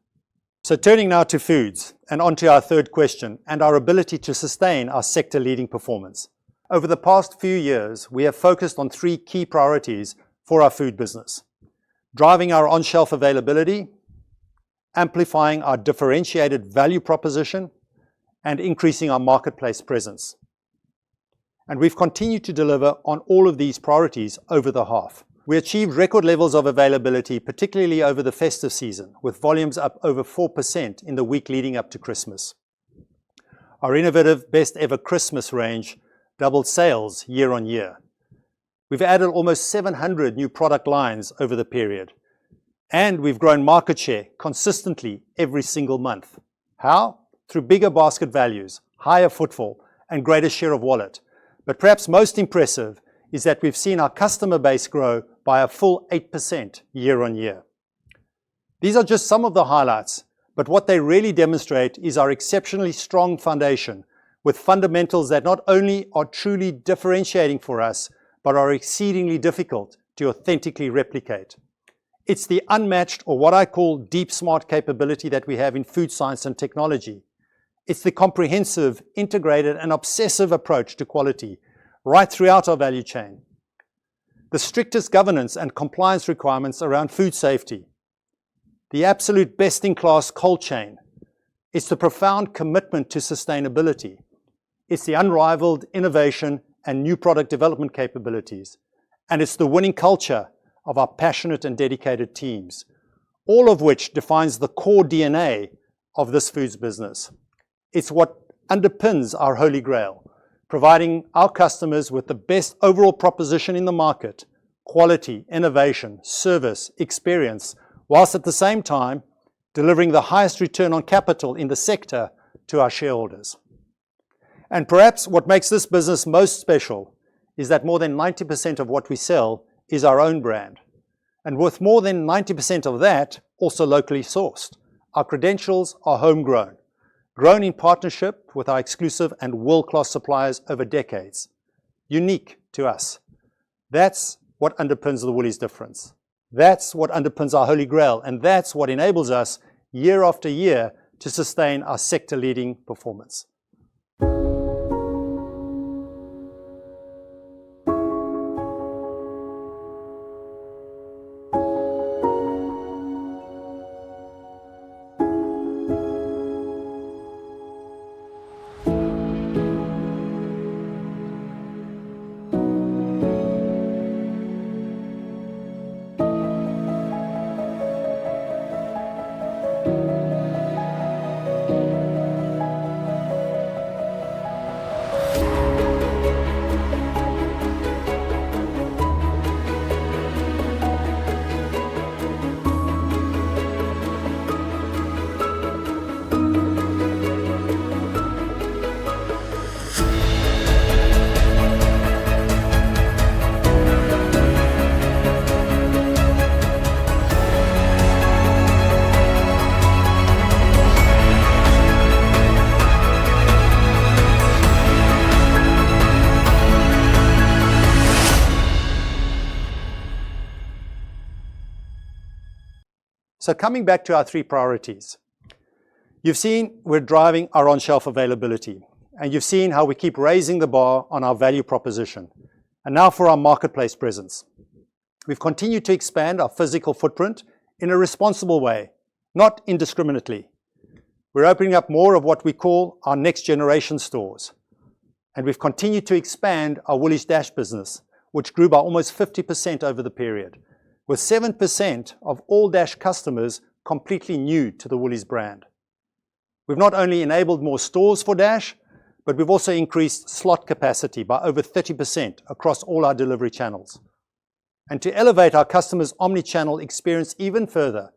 So turning now to foods and onto our third question and our ability to sustain our sector-leading performance. Over the past few years, we have focused on 3 key priorities for our food business: driving our on-shelf availability, amplifying our differentiated value proposition, and increasing our marketplace presence. And we've continued to deliver on all of these priorities over the half. We achieved record levels of availability, particularly over the festive season, with volumes up over 4% in the week leading up to Christmas. Our innovative Best Ever Christmas range doubled sales year on year. We've added almost 700 new product lines over the period, and we've grown market share consistently every single month. How? Through bigger basket values, higher footfall, and greater share of wallet. But perhaps most impressive is that we've seen our customer base grow by a full 8% year on year. These are just some of the highlights, but what they really demonstrate is our exceptionally strong foundation, with fundamentals that not only are truly differentiating for us, but are exceedingly difficult to authentically replicate. It's the unmatched, or what I call deep smart capability that we have in food science and technology. It's the comprehensive, integrated, and obsessive approach to quality right throughout our value chain. The strictest governance and compliance requirements around food safety. The absolute best-in-class cold chain. It's the profound commitment to sustainability. It's the unrivaled innovation and new product development capabilities. And it's the winning culture of our passionate and dedicated teams, all of which defines the core DNA of this foods business. It's what underpins our holy grail, providing our customers with the best overall proposition in the market, quality, innovation, service, experience, whilst at the same time delivering the highest return on capital in the sector to our shareholders. And perhaps what makes this business most special is that more than 90% of what we sell is our own brand. And with more than 90% of that also locally sourced, our credentials are homegrown, grown in partnership with our exclusive and world-class suppliers over decades, unique to us. That's what underpins the Woolies difference. That's what underpins our holy grail, and that's what enables us year after year to sustain our sector-leading performance. So coming back to our three priorities, you've seen we're driving our on-shelf availability, and you've seen how we keep raising the bar on our value proposition. And now for our marketplace presence. We've continued to expand our physical footprint in a responsible way, not indiscriminately. We're opening up more of what we call our next generation stores. And we've continued to expand our Woolies Dash business, which grew by almost 50% over the period, with 7% of all Dash customers completely new to the Woolies brand. We've not only enabled more stores for Dash, but we've also increased slot capacity by over 30% across all our delivery channels. And to elevate our customers' omni-channel experience even further,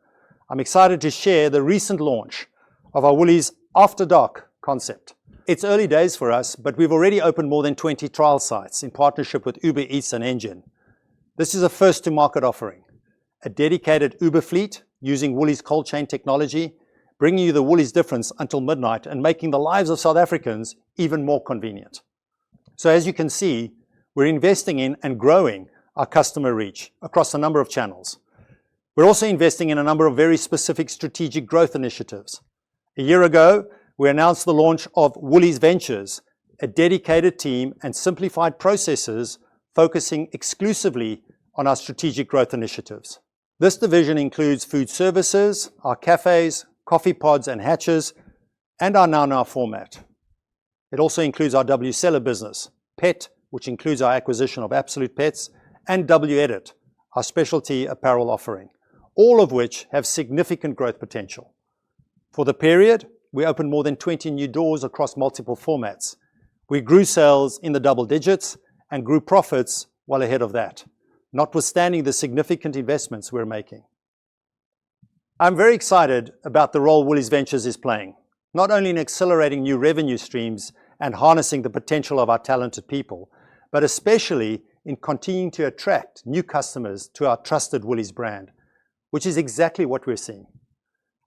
I'm excited to share the recent launch of our Woolies After Dark concept. It's early days for us, but we've already opened more than 20 trial sites in partnership with Uber Eats and Engine. This is a first-to-market offering, a dedicated Uber fleet using Woolies cold chain technology, bringing you the Woolies difference until midnight and making the lives of South Africans even more convenient. So as you can see, we're investing in and growing our customer reach across a number of channels. We're also investing in a number of very specific strategic growth initiatives. A year ago, we announced the launch of Woolies Ventures, a dedicated team and simplified processes focusing exclusively on our strategic growth initiatives. This division includes food services, our cafes, coffee pods and hatches, and our Now format. It also includes our W Seller business, Pet, which includes our acquisition of Absolute Pets, and W Edit, our specialty apparel offering, all of which have significant growth potential. For the period, we opened more than 20 new doors across multiple formats. We grew sales in the double digits and grew profits well ahead of that, notwithstanding the significant investments we're making. I'm very excited about the role Woolies Ventures is playing, not only in accelerating new revenue streams and harnessing the potential of our talented people, but especially in continuing to attract new customers to our trusted Woolies brand, which is exactly what we're seeing.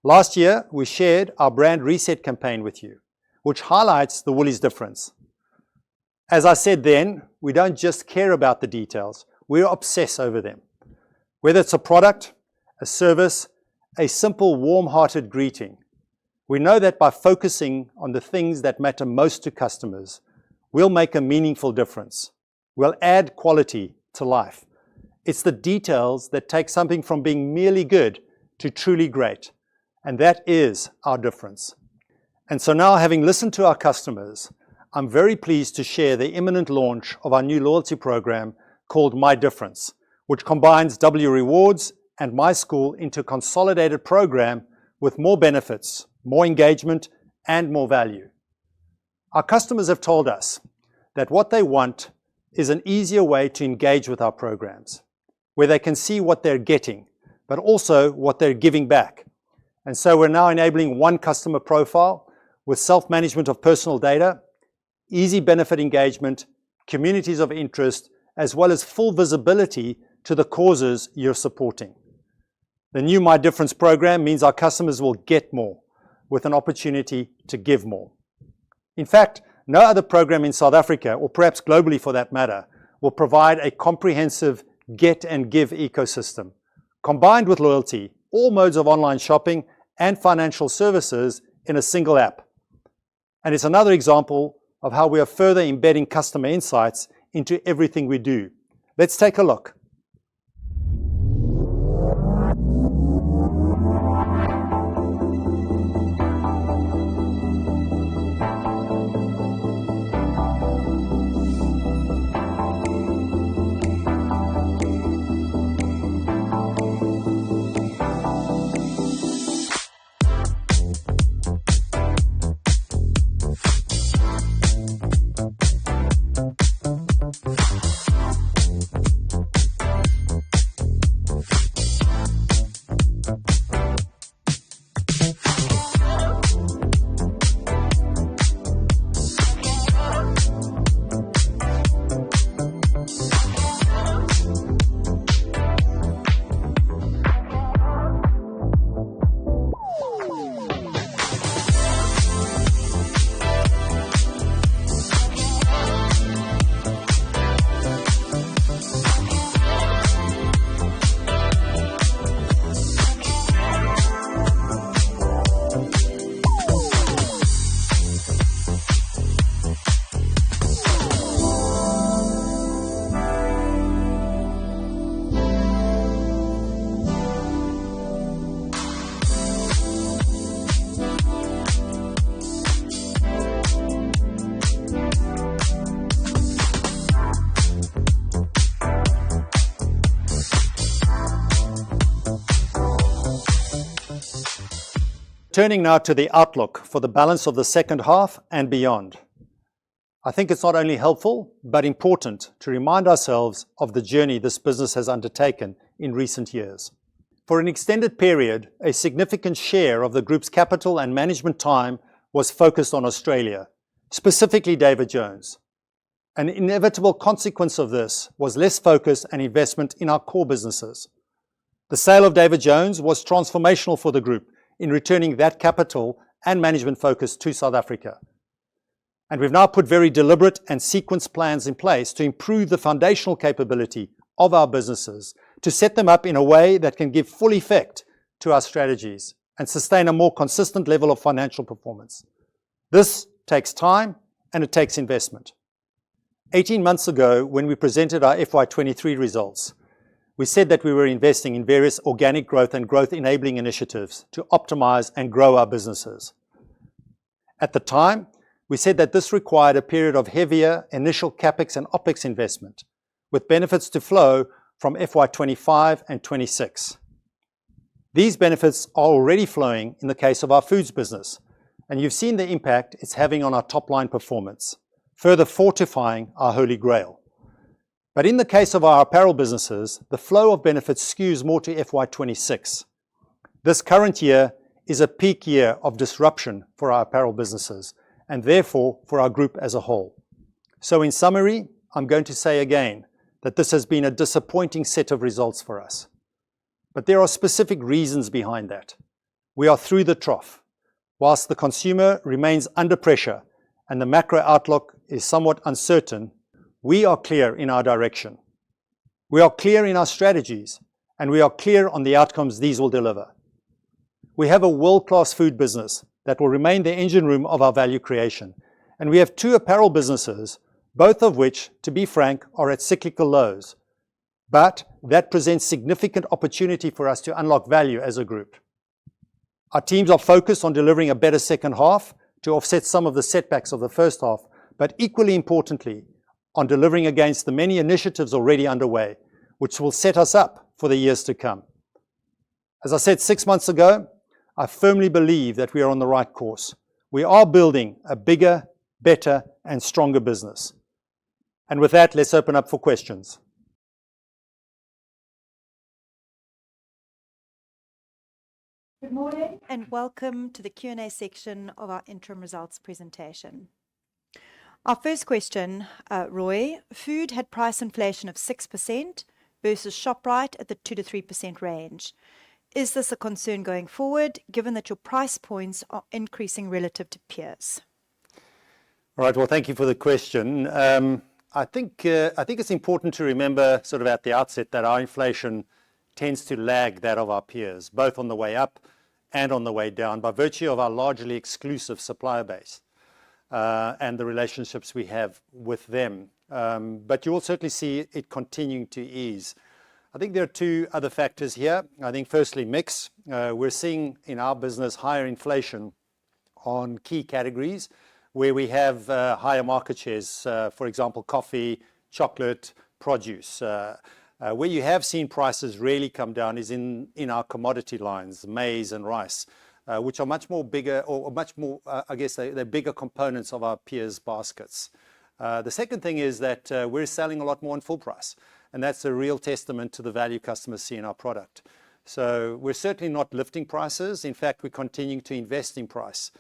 Last year, we shared our brand reset campaign with you, which highlights the Woolies difference. As I said then, we don't just care about the details, we obsess over them. Whether it's a product, a service, a simple warm-hearted greeting, we know that by focusing on the things that matter most to customers, we'll make a meaningful difference. We'll add quality to life. It's the details that take something from being merely good to truly great, and that is our difference. And so now, having listened to our customers, I'm very pleased to share the imminent launch of our new loyalty program called My Difference, which combines W Rewards and My School into a consolidated program with more benefits, more engagement, and more value. Our customers have told us that what they want is an easier way to engage with our programs, where they can see what they're getting, but also what they're giving back. And so we're now enabling one customer profile with self-management of personal data, easy benefit engagement, communities of interest, as well as full visibility to the causes you're supporting. The new My Difference program means our customers will get more, with an opportunity to give more. In fact, no other program in South Africa, or perhaps globally for that matter, will provide a comprehensive get and give ecosystem, combined with loyalty, all modes of online shopping, and financial services in a single app. And it's another example of how we are further embedding customer insights into everything we do. Let's take a look. Turning now to the outlook for the balance of the second half and beyond. I think it's not only helpful, but important to remind ourselves of the journey this business has undertaken in recent years. For an extended period, a significant share of the group's capital and management time was focused on Australia, specifically David Jones. An inevitable consequence of this was less focus and investment in our core businesses. The sale of David Jones was transformational for the group in returning that capital and management focus to South Africa. And we've now put very deliberate and sequenced plans in place to improve the foundational capability of our businesses, to set them up in a way that can give full effect to our strategies and sustain a more consistent level of financial performance. This takes time and it takes investment. 18 months ago, when we presented our FY23 results, we said that we were investing in various organic growth and growth-enabling initiatives to optimize and grow our businesses. At the time, we said that this required a period of heavier initial CapEx and OpEx investment, with benefits to flow from FY25 and 26. These benefits are already flowing in the case of our foods business, and you've seen the impact it's having on our top-line performance, further fortifying our holy grail. But in the case of our apparel businesses, the flow of benefits skews more to FY26. This current year is a peak year of disruption for our apparel businesses, and therefore for our group as a whole. So in summary, I'm going to say again that this has been a disappointing set of results for us. But there are specific reasons behind that. We are through the trough. Whilst the consumer remains under pressure and the macro outlook is somewhat uncertain, we are clear in our direction. We are clear in our strategies, and we are clear on the outcomes these will deliver. We have a world-class food business that will remain the engine room of our value creation, and we have two apparel businesses, both of which, to be frank, are at cyclical lows. But that presents significant opportunity for us to unlock value as a group. Our teams are focused on delivering a better second half to offset some of the setbacks of the first half, but equally importantly, on delivering against the many initiatives already underway, which will set us up for the years to come. As I said 6 months ago, I firmly believe that we are on the right course. We are building a bigger, better, and stronger business. And with that, let's open up for questions. Good morning and welcome to the Q&A section of our interim results presentation. Our first question, Roy, food had price inflation of 6% versus Shoprite at the 2 to 3% range. Is this a concern going forward, given that your price points are increasing relative to peers? All right, well, thank you for the question. I think it's important to remember sort of at the outset that our inflation tends to lag that of our peers, both on the way up and on the way down, by virtue of our largely exclusive supplier base and the relationships we have with them. But you will certainly see it continuing to ease. I think there are two other factors here. I think firstly, mix. We're seeing in our business higher inflation on key categories where we have higher market shares, for example, coffee, chocolate, produce. Where you have seen prices really come down is in our commodity lines, maize and rice, which are much more bigger, or much more, I guess they're bigger components of our peers' baskets. The second thing is that we're selling a lot more on full price, and that's a real testament to the value customers see in our product. So we're certainly not lifting prices. In fact, we're continuing to invest in price.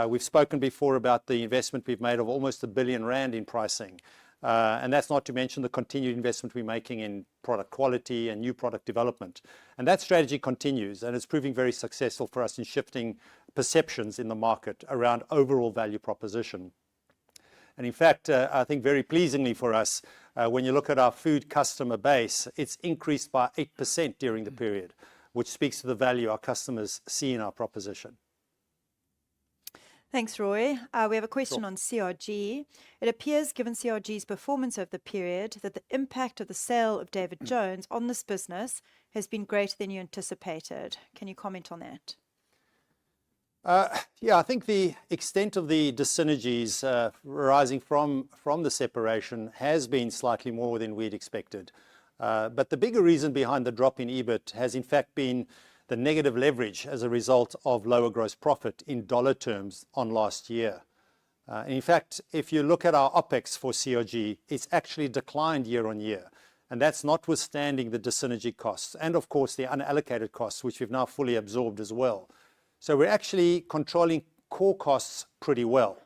We've spoken before about the investment we've made of almost R1 billion in pricing. And that's not to mention the continued investment we're making in product quality and new product development. And that strategy continues, and it's proving very successful for us in shifting perceptions in the market around overall value proposition. And in fact, I think very pleasingly for us, when you look at our food customer base, it's increased by 8% during the period, which speaks to the value our customers see in our proposition. Thanks, Roy. We have a question on CRG. It appears, given CRG's performance over the period, that the impact of the sale of David Jones on this business has been greater than you anticipated. Can you comment on that? Yeah, I think the extent of the dyssynergies arising from the separation has been slightly more than we'd expected. But the bigger reason behind the drop in EBIT has in fact been the negative leverage as a result of lower gross profit in dollar terms on last year. In fact, if you look at our OPEX for CRG, it's actually declined year on year. And that's notwithstanding the dyssynergy costs and, of course, the unallocated costs, which we've now fully absorbed as well. So we're actually controlling core costs pretty well.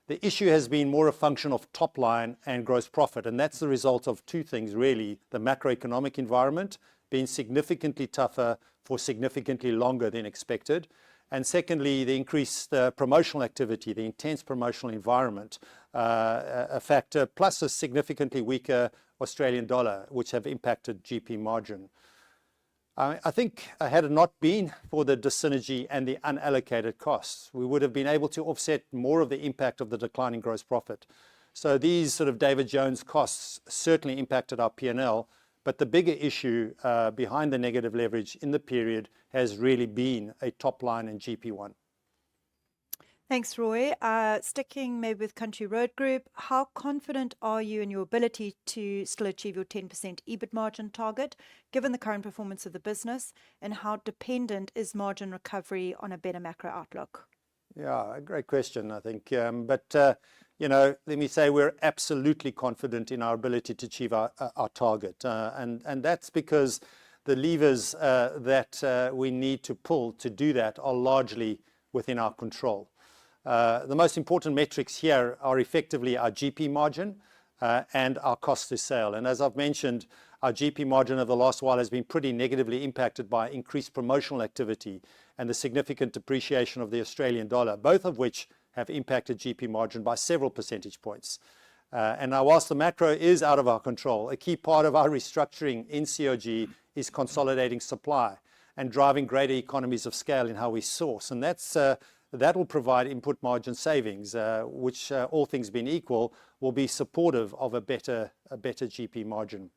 The issue has been more a function of top line and gross profit. And that's the result of two things, really. The macroeconomic environment being significantly tougher for significantly longer than expected. And secondly, the increased promotional activity, the intense promotional environment, a factor, plus a significantly weaker Australian dollar, which have impacted GP margin. I think had it not been for the dyssynergy and the unallocated costs, we would have been able to offset more of the impact of the declining gross profit. So these sort of David Jones costs certainly impacted our P&L, but the bigger issue behind the negative leverage in the period has really been a top line in GP1. Thanks, Roy. Sticking maybe with Country Road Group, how confident are you in your ability to still achieve your 10% EBIT margin target, given the current performance of the business, and how dependent is margin recovery on a better macro outlook? Yeah, a great question, I think. You know, let me say we're absolutely confident in our ability to achieve our target. And that's because the levers that we need to pull to do that are largely within our control. The most important metrics here are effectively our GP margin and our cost to sale. And as I've mentioned, our GP margin over the last while has been pretty negatively impacted by increased promotional activity and the significant depreciation of the Australian dollar, both of which have impacted GP margin by several percentage points. And now, whilst the macro is out of our control, a key part of our restructuring in CRG is consolidating supply and driving greater economies of scale in how we source. And that will provide input margin savings, which, all things being equal, will be supportive of a better GP margin.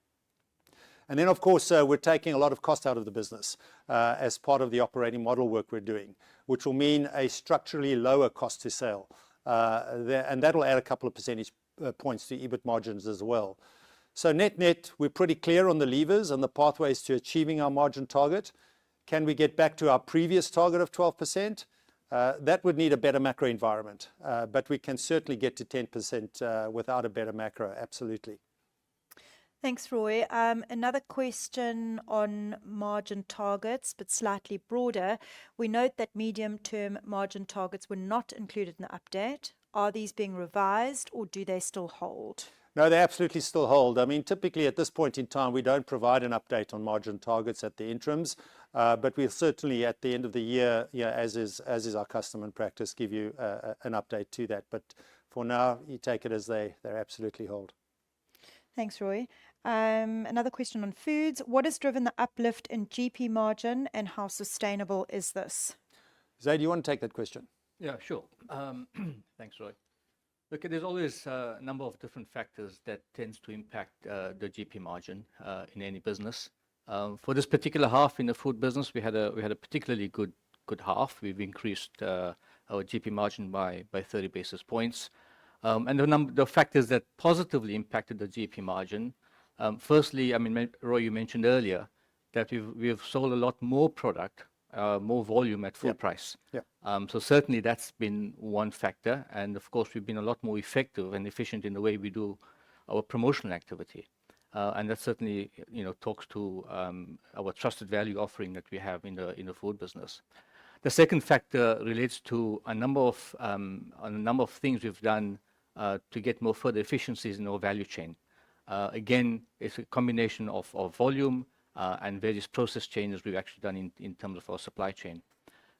And then, of course, we're taking a lot of cost out of the business as part of the operating model work we're doing, which will mean a structurally lower cost to sale. And that will add a couple of percentage points to EBIT margins as well. So net, we're pretty clear on the levers and the pathways to achieving our margin target. Can we get back to our previous target of 12%? That would need a better macro environment, but we can certainly get to 10% without a better macro, absolutely. Thanks, Roy. Another question on margin targets, but slightly broader. We note that medium-term margin targets were not included in the update. Are these being revised or do they still hold? No, they absolutely still hold. I mean, typically at this point in time, we don't provide an update on margin targets at the interims, but we'll certainly at the end of the year, as is our custom and practice, give you an update to that. But for now, you take it as they absolutely hold. Thanks, Roy. Another question on foods. What has driven the uplift in GP margin and how sustainable is this? Zaid, do you want to take that question? Yeah, sure. Thanks, Roy. Look, there's always a number of different factors that tends to impact the GP margin in any business. For this particular half in the food business, we had a particularly good half. We've increased our GP margin by 30 basis points. And the factors that positively impacted the GP margin, firstly, I mean, Roy, you mentioned earlier that we've sold a lot more product, more volume at full price. Yeah. So certainly that's been one factor. And of course, we've been a lot more effective and efficient in the way we do our promotional activity. And that certainly, talks to our trusted value offering that we have in the food business. The second factor relates to a number of things we've done to get more further efficiencies in our value chain. Again, it's a combination of volume and various process changes we've actually done in terms of our supply chain.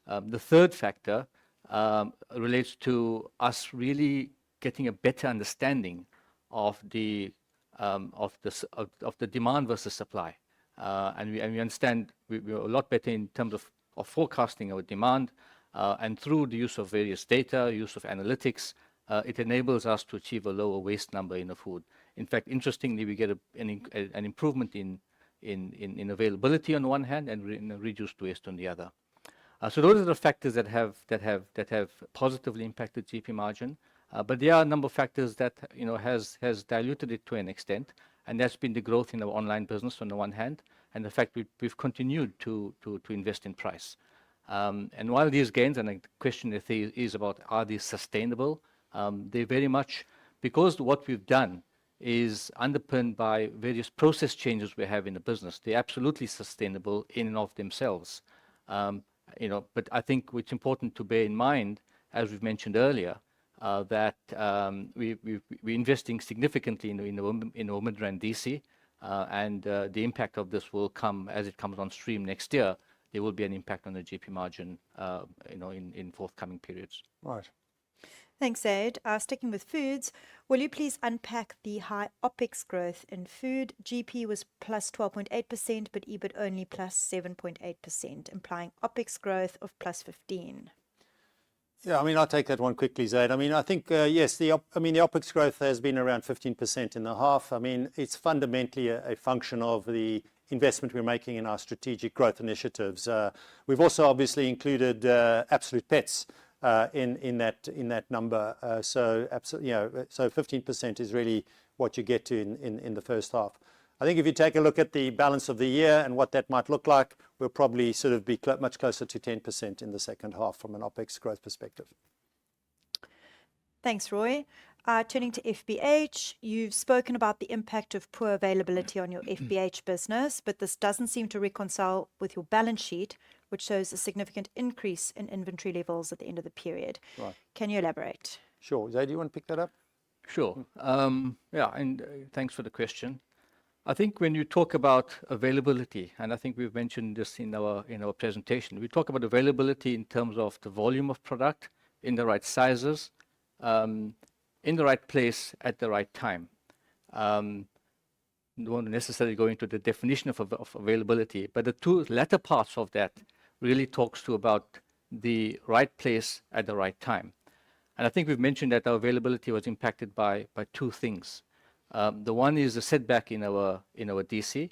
The third factor relates to us really getting a better understanding of the demand versus supply, and we understand we're a lot better in terms of forecasting our demand, and through the use of various data, use of analytics, it enables us to achieve a lower waste number in the food. In fact, interestingly, we get an improvement in availability on one hand and reduced waste on the other. So those are the factors that have positively impacted GP margin. But there are a number of factors that has diluted it to an extent, and that's been the growth in our online business on the one hand, and the fact we've continued to invest in price. And while these gains, and the question is about are these sustainable, they very much, because what we've done is underpinned by various process changes we have in the business. They're absolutely sustainable in and of themselves. But I think it's important to bear in mind, as we've mentioned earlier, that we're investing significantly in the Midrand DC, and the impact of this will come as it comes on stream next year. There will be an impact on the GP margin, in forthcoming periods. Right. Thanks, Zaid. Sticking with foods, will you please unpack the high OPEX growth in food? GP was plus 12.8%, but EBIT only plus 7.8%, implying OPEX growth of plus 15%. Yeah, I mean, I'll take that one quickly, Zaid. I mean, I think, yes, the OPEX growth has been around 15% in the half. I mean, it's fundamentally a function of the investment we're making in our strategic growth initiatives. We've also obviously included Absolute Pets in that number. So 15% is really what you get to in the first half. I think if you take a look at the balance of the year and what that might look like, we'll probably sort of be much closer to 10% in the second half from an OPEX growth perspective. Thanks, Roy. Turning to FBH, you've spoken about the impact of poor availability on your FBH business, but this doesn't seem to reconcile with your balance sheet, which shows a significant increase in inventory levels at the end of the period. Right. Can you elaborate? Sure. Zaid, do you want to pick that up? Sure. Yeah, and thanks for the question. I think when you talk about availability, and I think we've mentioned this in our presentation, we talk about availability in terms of the volume of product in the right sizes, in the right place at the right time. Don't want to necessarily go into the definition of availability, but the two latter parts of that really talks to about the right place at the right time. And I think we've mentioned that our availability was impacted by two things. The one is a setback in our DC,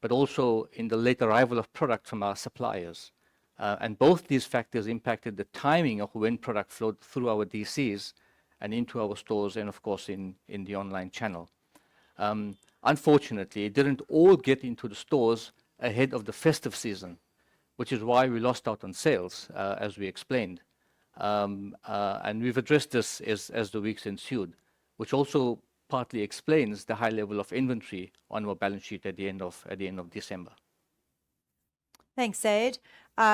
but also in the late arrival of product from our suppliers. And both these factors impacted the timing of when product flowed through our DCs and into our stores, and of course in the online channel. Unfortunately, it didn't all get into the stores ahead of the festive season, which is why we lost out on sales, as we explained. And we've addressed this as the weeks ensued, which also partly explains the high level of inventory on our balance sheet at the end of December. Thanks, Zaid.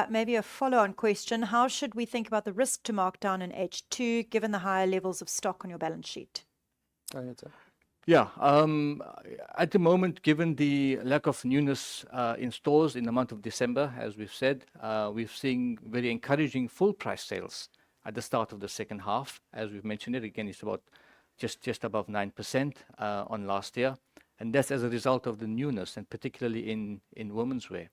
Maybe a follow-on question. How should we think about the risk to markdown in H2, given the higher levels of stock on your balance sheet? Go ahead, sir. Yeah, at the moment, given the lack of newness in stores in the month of December, as we've said, we're seeing very encouraging full price sales at the start of the second half. As we've mentioned it, again, it's about just above 9% on last year. And that's as a result of the newness, and particularly in women's wear.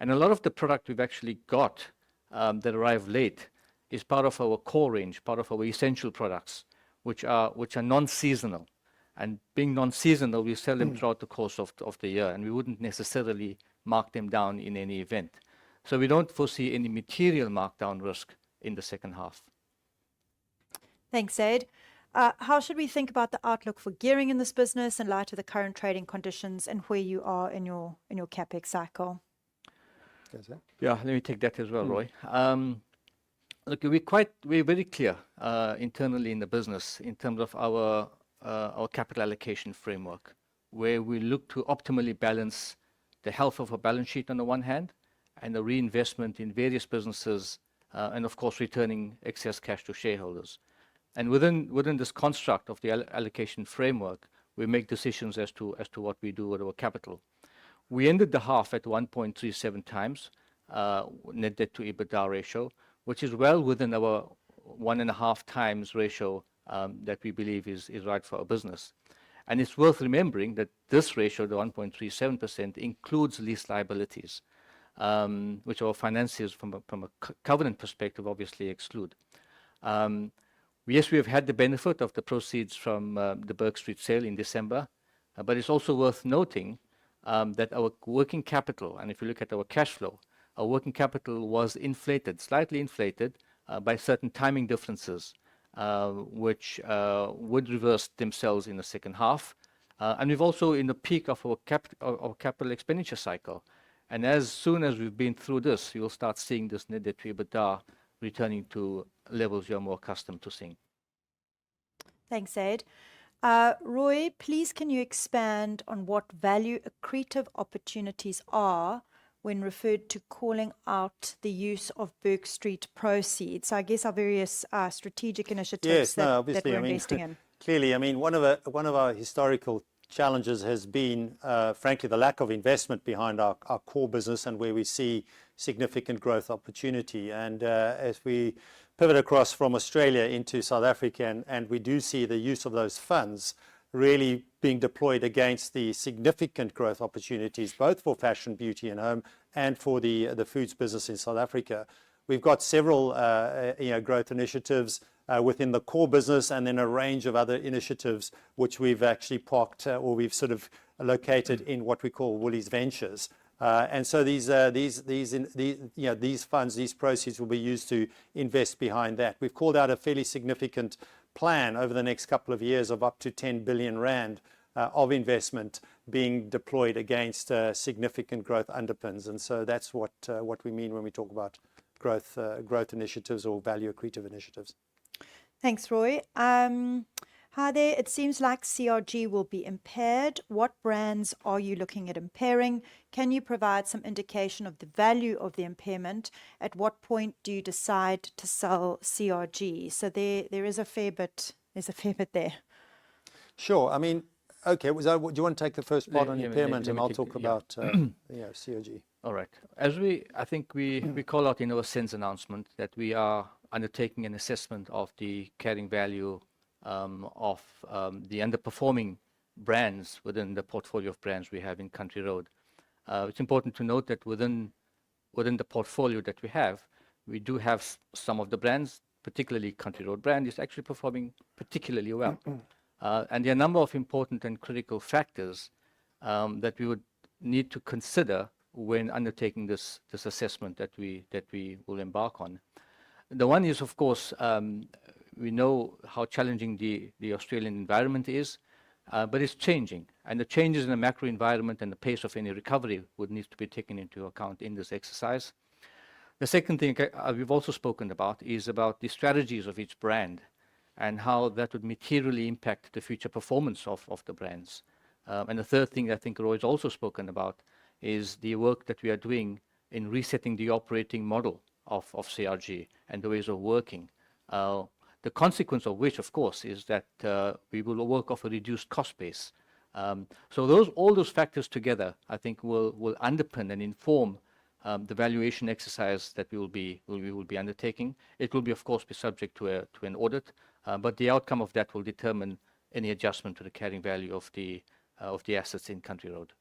And a lot of the product we've actually got that arrived late is part of our core range, part of our essential products, which are non-seasonal. And being non-seasonal, we sell them throughout the course of the year, and we wouldn't necessarily mark them down in any event. So we don't foresee any material markdown risk in the second half. Thanks, Zaid. How should we think about the outlook for gearing in this business in light of the current trading conditions and where you are in your CapEx cycle? Yeah, let me take that as well, Roy. Look, we're very clear internally in the business in terms of our capital allocation framework, where we look to optimally balance the health of our balance sheet on the one hand, and the reinvestment in various businesses, and of course returning excess cash to shareholders. And within this construct of the allocation framework, we make decisions as to what we do with our capital. We ended the half at 1.37 times net debt to EBITDA ratio, which is well within our 1.5 times ratio that we believe is right for our business. And it's worth remembering that this ratio, the 1.37%, includes lease liabilities, which our financiers from a covenant perspective obviously exclude. Yes, we have had the benefit of the proceeds from the Burke Street sale in December, but it's also worth noting that our working capital, and if you look at our cash flow, our working capital was inflated, slightly inflated by certain timing differences, which would reverse themselves in the second half. And we've also in the peak of our capital expenditure cycle. And as soon as we've been through this, you'll start seeing this net debt to EBITDA returning to levels you're more accustomed to seeing. Thanks, Zaid. Roy, please can you expand on what value accretive opportunities are when referred to calling out the use of Burke Street proceeds? So I guess our various strategic initiatives that we're investing in. Clearly, one of our historical challenges has been, frankly, the lack of investment behind our core business and where we see significant growth opportunity. And as we pivot across from Australia into South Africa, and we do see the use of those funds really being deployed against the significant growth opportunities, both for fashion, beauty and home, and for the foods business in South Africa. We've got several growth initiatives within the core business, and then a range of other initiatives which we've actually parked or we've sort of located in what we call Woolies Ventures. And so these funds, these proceeds will be used to invest behind that. We've called out a fairly significant plan over the next couple of years of up to 10 billion rand of investment being deployed against significant growth underpins. And so that's what we mean when we talk about growth initiatives or value accretive initiatives. Thanks, Roy. Hi there. It seems like CRG will be impaired. What brands are you looking at impairing? Can you provide some indication of the value of the impairment? At what point do you decide to sell CRG? So there is a fair bit. There's a fair bit there. Sure. Okay. Do you want to take the first part on impairment, and I'll talk about CRG? All right. I think we call out in our SENS announcement that we are undertaking an assessment of the carrying value of the underperforming brands within the portfolio of brands we have in Country Road. It's important to note that within the portfolio that we have, we do have some of the brands, particularly Country Road brand, is actually performing particularly well. And there are a number of important and critical factors that we would need to consider when undertaking this assessment that we will embark on. The one is, of course, we know how challenging the Australian environment is, but it's changing, and the changes in the macro environment and the pace of any recovery would need to be taken into account in this exercise. The second thing we've also spoken about is about the strategies of each brand and how that would materially impact the future performance of the brands. And the third thing I think Roy's also spoken about is the work that we are doing in resetting the operating model of CRG and the ways of working. The consequence of which, of course, is that we will work off a reduced cost base. So all those factors together, I think, will underpin and inform the valuation exercise that we will be undertaking. It will be, of course, be subject to an audit, but the outcome of that will determine any adjustment to the carrying value of the assets in Country Road.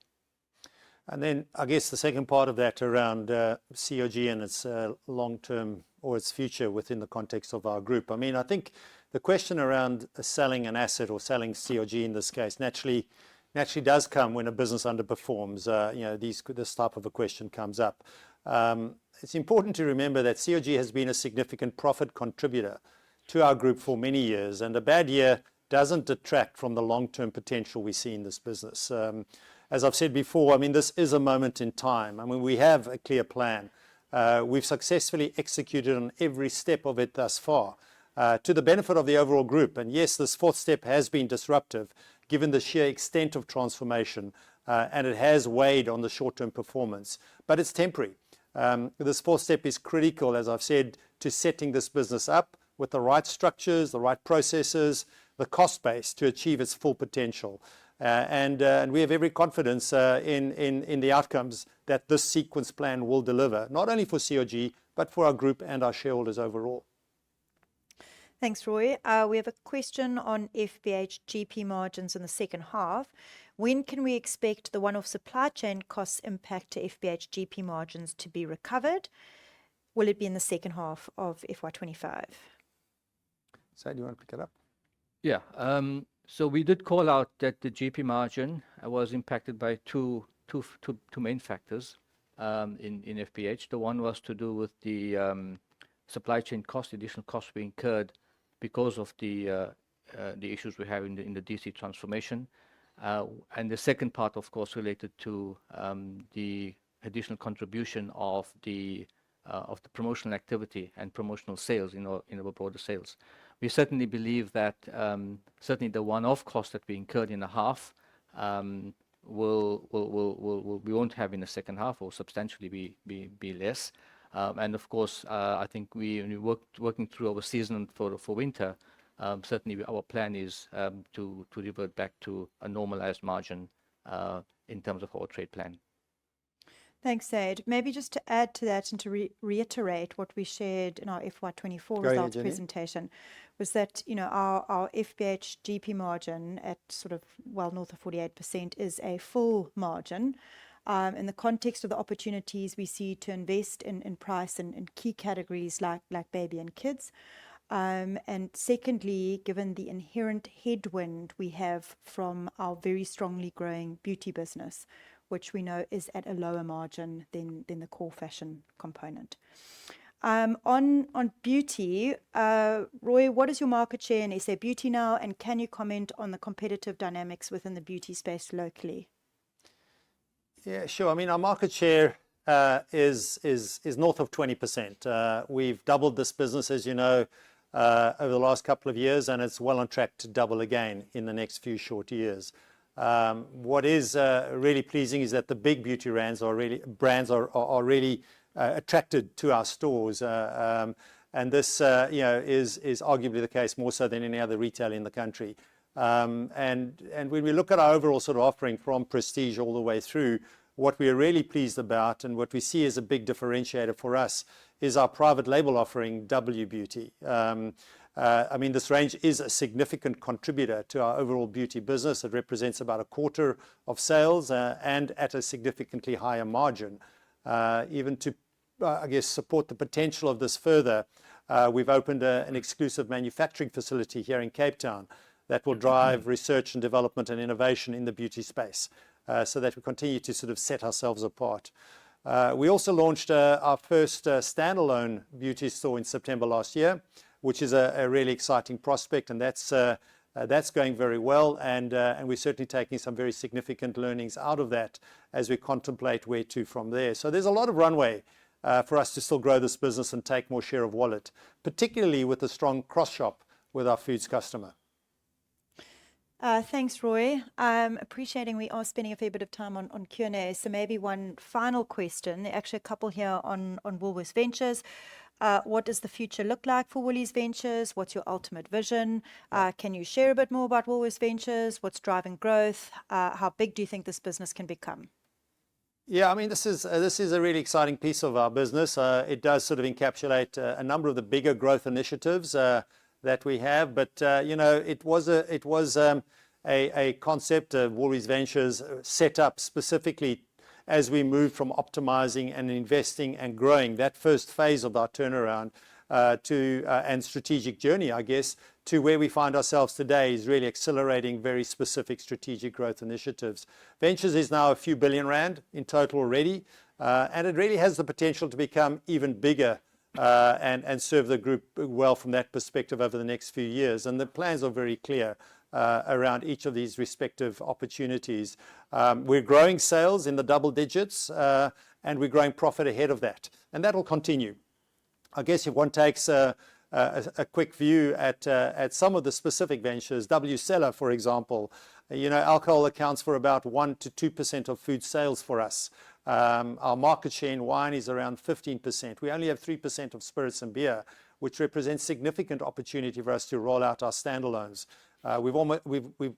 And then I guess the second part of that around CRG and its long-term or its future within the context of our group. I mean, I think the question around selling an asset or selling CRG in this case naturally does come when a business underperforms. This type of a question comes up. It's important to remember that CRG has been a significant profit contributor to our group for many years, and a bad year doesn't detract from the long-term potential we see in this business. As I've said before, I mean, this is a moment in time. I mean, we have a clear plan. We've successfully executed on every step of it thus far to the benefit of the overall group. And yes, this fourth step has been disruptive given the sheer extent of transformation, and it has weighed on the short-term performance, but it's temporary. This fourth step is critical, as I've said, to setting this business up with the right structures, the right processes, the cost base to achieve its full potential. And we have every confidence in the outcomes that this sequence plan will deliver, not only for CRG, but for our group and our shareholders overall. Thanks, Roy. We have a question on FBH GP margins in the second half. When can we expect the one-off supply chain costs impact to FBH GP margins to be recovered? Will it be in the second half of FY25? So, do you want to pick it up? Yeah. So we did call out that the GP margin was impacted by two main factors in FBH. The one was to do with the supply chain cost, additional costs we incurred because of the issues we have in the DC transformation, and the second part, of course, related to the additional contribution of the promotional activity and promotional sales in our broader sales. We certainly believe that certainly the one-off cost that we incurred in the half we won't have in the second half, or substantially be less. And of course, I think working through our season for winter, certainly our plan is to revert back to a normalized margin in terms of our trade plan. Thanks, Zaid. Maybe just to add to that and to reiterate what we shared in our FY24 results presentation, was that our FBH GP margin at sort of well north of 48% is a full margin. In the context of the opportunities we see to invest in price and in key categories like baby and kids. And secondly, given the inherent headwind we have from our very strongly growing beauty business, which we know is at a lower margin than the core fashion component. On beauty, Roy, what is your market share in SA Beauty now, and can you comment on the competitive dynamics within the beauty space locally? Yeah, sure. I mean, our market share is north of 20%. We've doubled this business, as you know, over the last couple of years, and it's well on track to double again in the next few short years. What is really pleasing is that the big beauty brands are really attracted to our stores, and this is arguably the case more so than any other retailer in the country. And when we look at our overall sort of offering from prestige all the way through, what we are really pleased about and what we see as a big differentiator for us is our private label offering, W Beauty. I mean, this range is a significant contributor to our overall beauty business. It represents about a quarter of sales and at a significantly higher margin. Even to, I guess, support the potential of this further, we've opened an exclusive manufacturing facility here in Cape Town that will drive research and development and innovation in the beauty space. so that we continue to sort of set ourselves apart. We also launched our first standalone beauty store in September last year, which is a really exciting prospect, and that's going very well, and we're certainly taking some very significant learnings out of that as we contemplate where to from there. So there's a lot of runway for us to still grow this business and take more share of wallet, particularly with a strong cross-shop with our foods customer. Thanks, Roy. Appreciating we are spending a fair bit of time on Q&A, so maybe one final question. There are actually a couple here on Woolworths Ventures. What does the future look like for Woolies Ventures? What's your ultimate vision? Can you share a bit more about Woolworths Ventures? What's driving growth? How big do you think this business can become? Yeah, I mean, this is a really exciting piece of our business. It does sort of encapsulate a number of the bigger growth initiatives that we have, but it was a concept of Woolies Ventures set up specifically as we moved from optimizing and investing and growing that first phase of our turnaround and strategic journey, I guess, to where we find ourselves today is really accelerating very specific strategic growth initiatives. Ventures is now a few billion rand in total already, and it really has the potential to become even bigger and serve the group well from that perspective over the next few years. And the plans are very clear around each of these respective opportunities. We're growing sales in the double digits, and we're growing profit ahead of that, and that will continue. I guess if one takes a quick view at some of the specific ventures, WCellar, for example, alcohol accounts for about 1% to 2% of food sales for us. Our market share in wine is around 15%. We only have 3% of spirits and beer, which represents significant opportunity for us to roll out our standalones.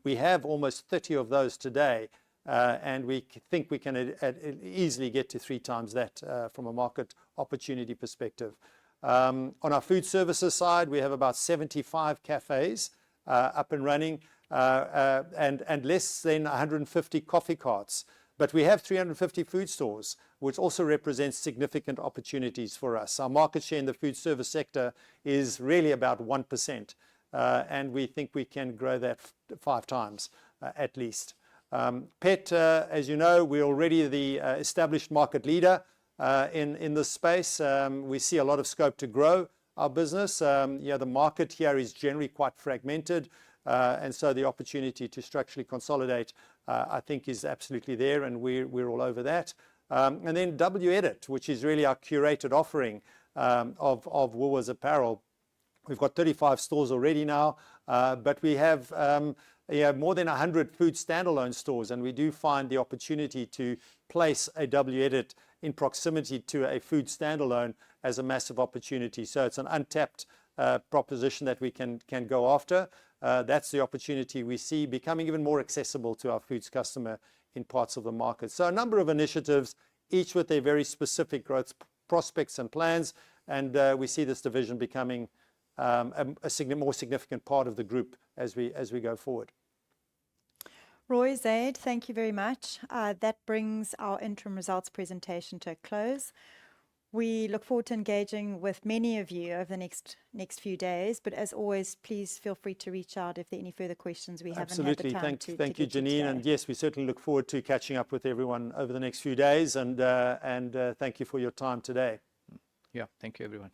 We have almost 30 of those today, and we think we can easily get to 3 times that from a market opportunity perspective. On our food services side, we have about 75 cafes up and running, and less than 150 coffee carts. But we have 350 food stores, which also represents significant opportunities for us. Our market share in the food service sector is really about 1%, and we think we can grow that 5 times at least. Pet, as you know, we're already the established market leader in this space. We see a lot of scope to grow our business. The market here is generally quite fragmented, and so the opportunity to structurally consolidate, I think, is absolutely there, and we're all over that. And then WEdit, which is really our curated offering of Woolworths apparel. We've got 35 stores already now, but we have more than 100 food standalone stores, and we do find the opportunity to place a WEdit in proximity to a food standalone as a massive opportunity. So it's an untapped proposition that we can go after. That's the opportunity we see becoming even more accessible to our foods customer in parts of the market. So a number of initiatives, each with their very specific growth prospects and plans, and we see this division becoming a more significant part of the group as we go forward. Roy, Zaid, thank you very much. That brings our interim results presentation to a close. We look forward to engaging with many of you over the next few days, but as always, please feel free to reach out if there are any further questions we haven't had the time to Thank you, get to Janine, today. and yes, we certainly look forward to catching up with everyone over the next few days, and thank you for your time today. Yeah, thank you, everyone.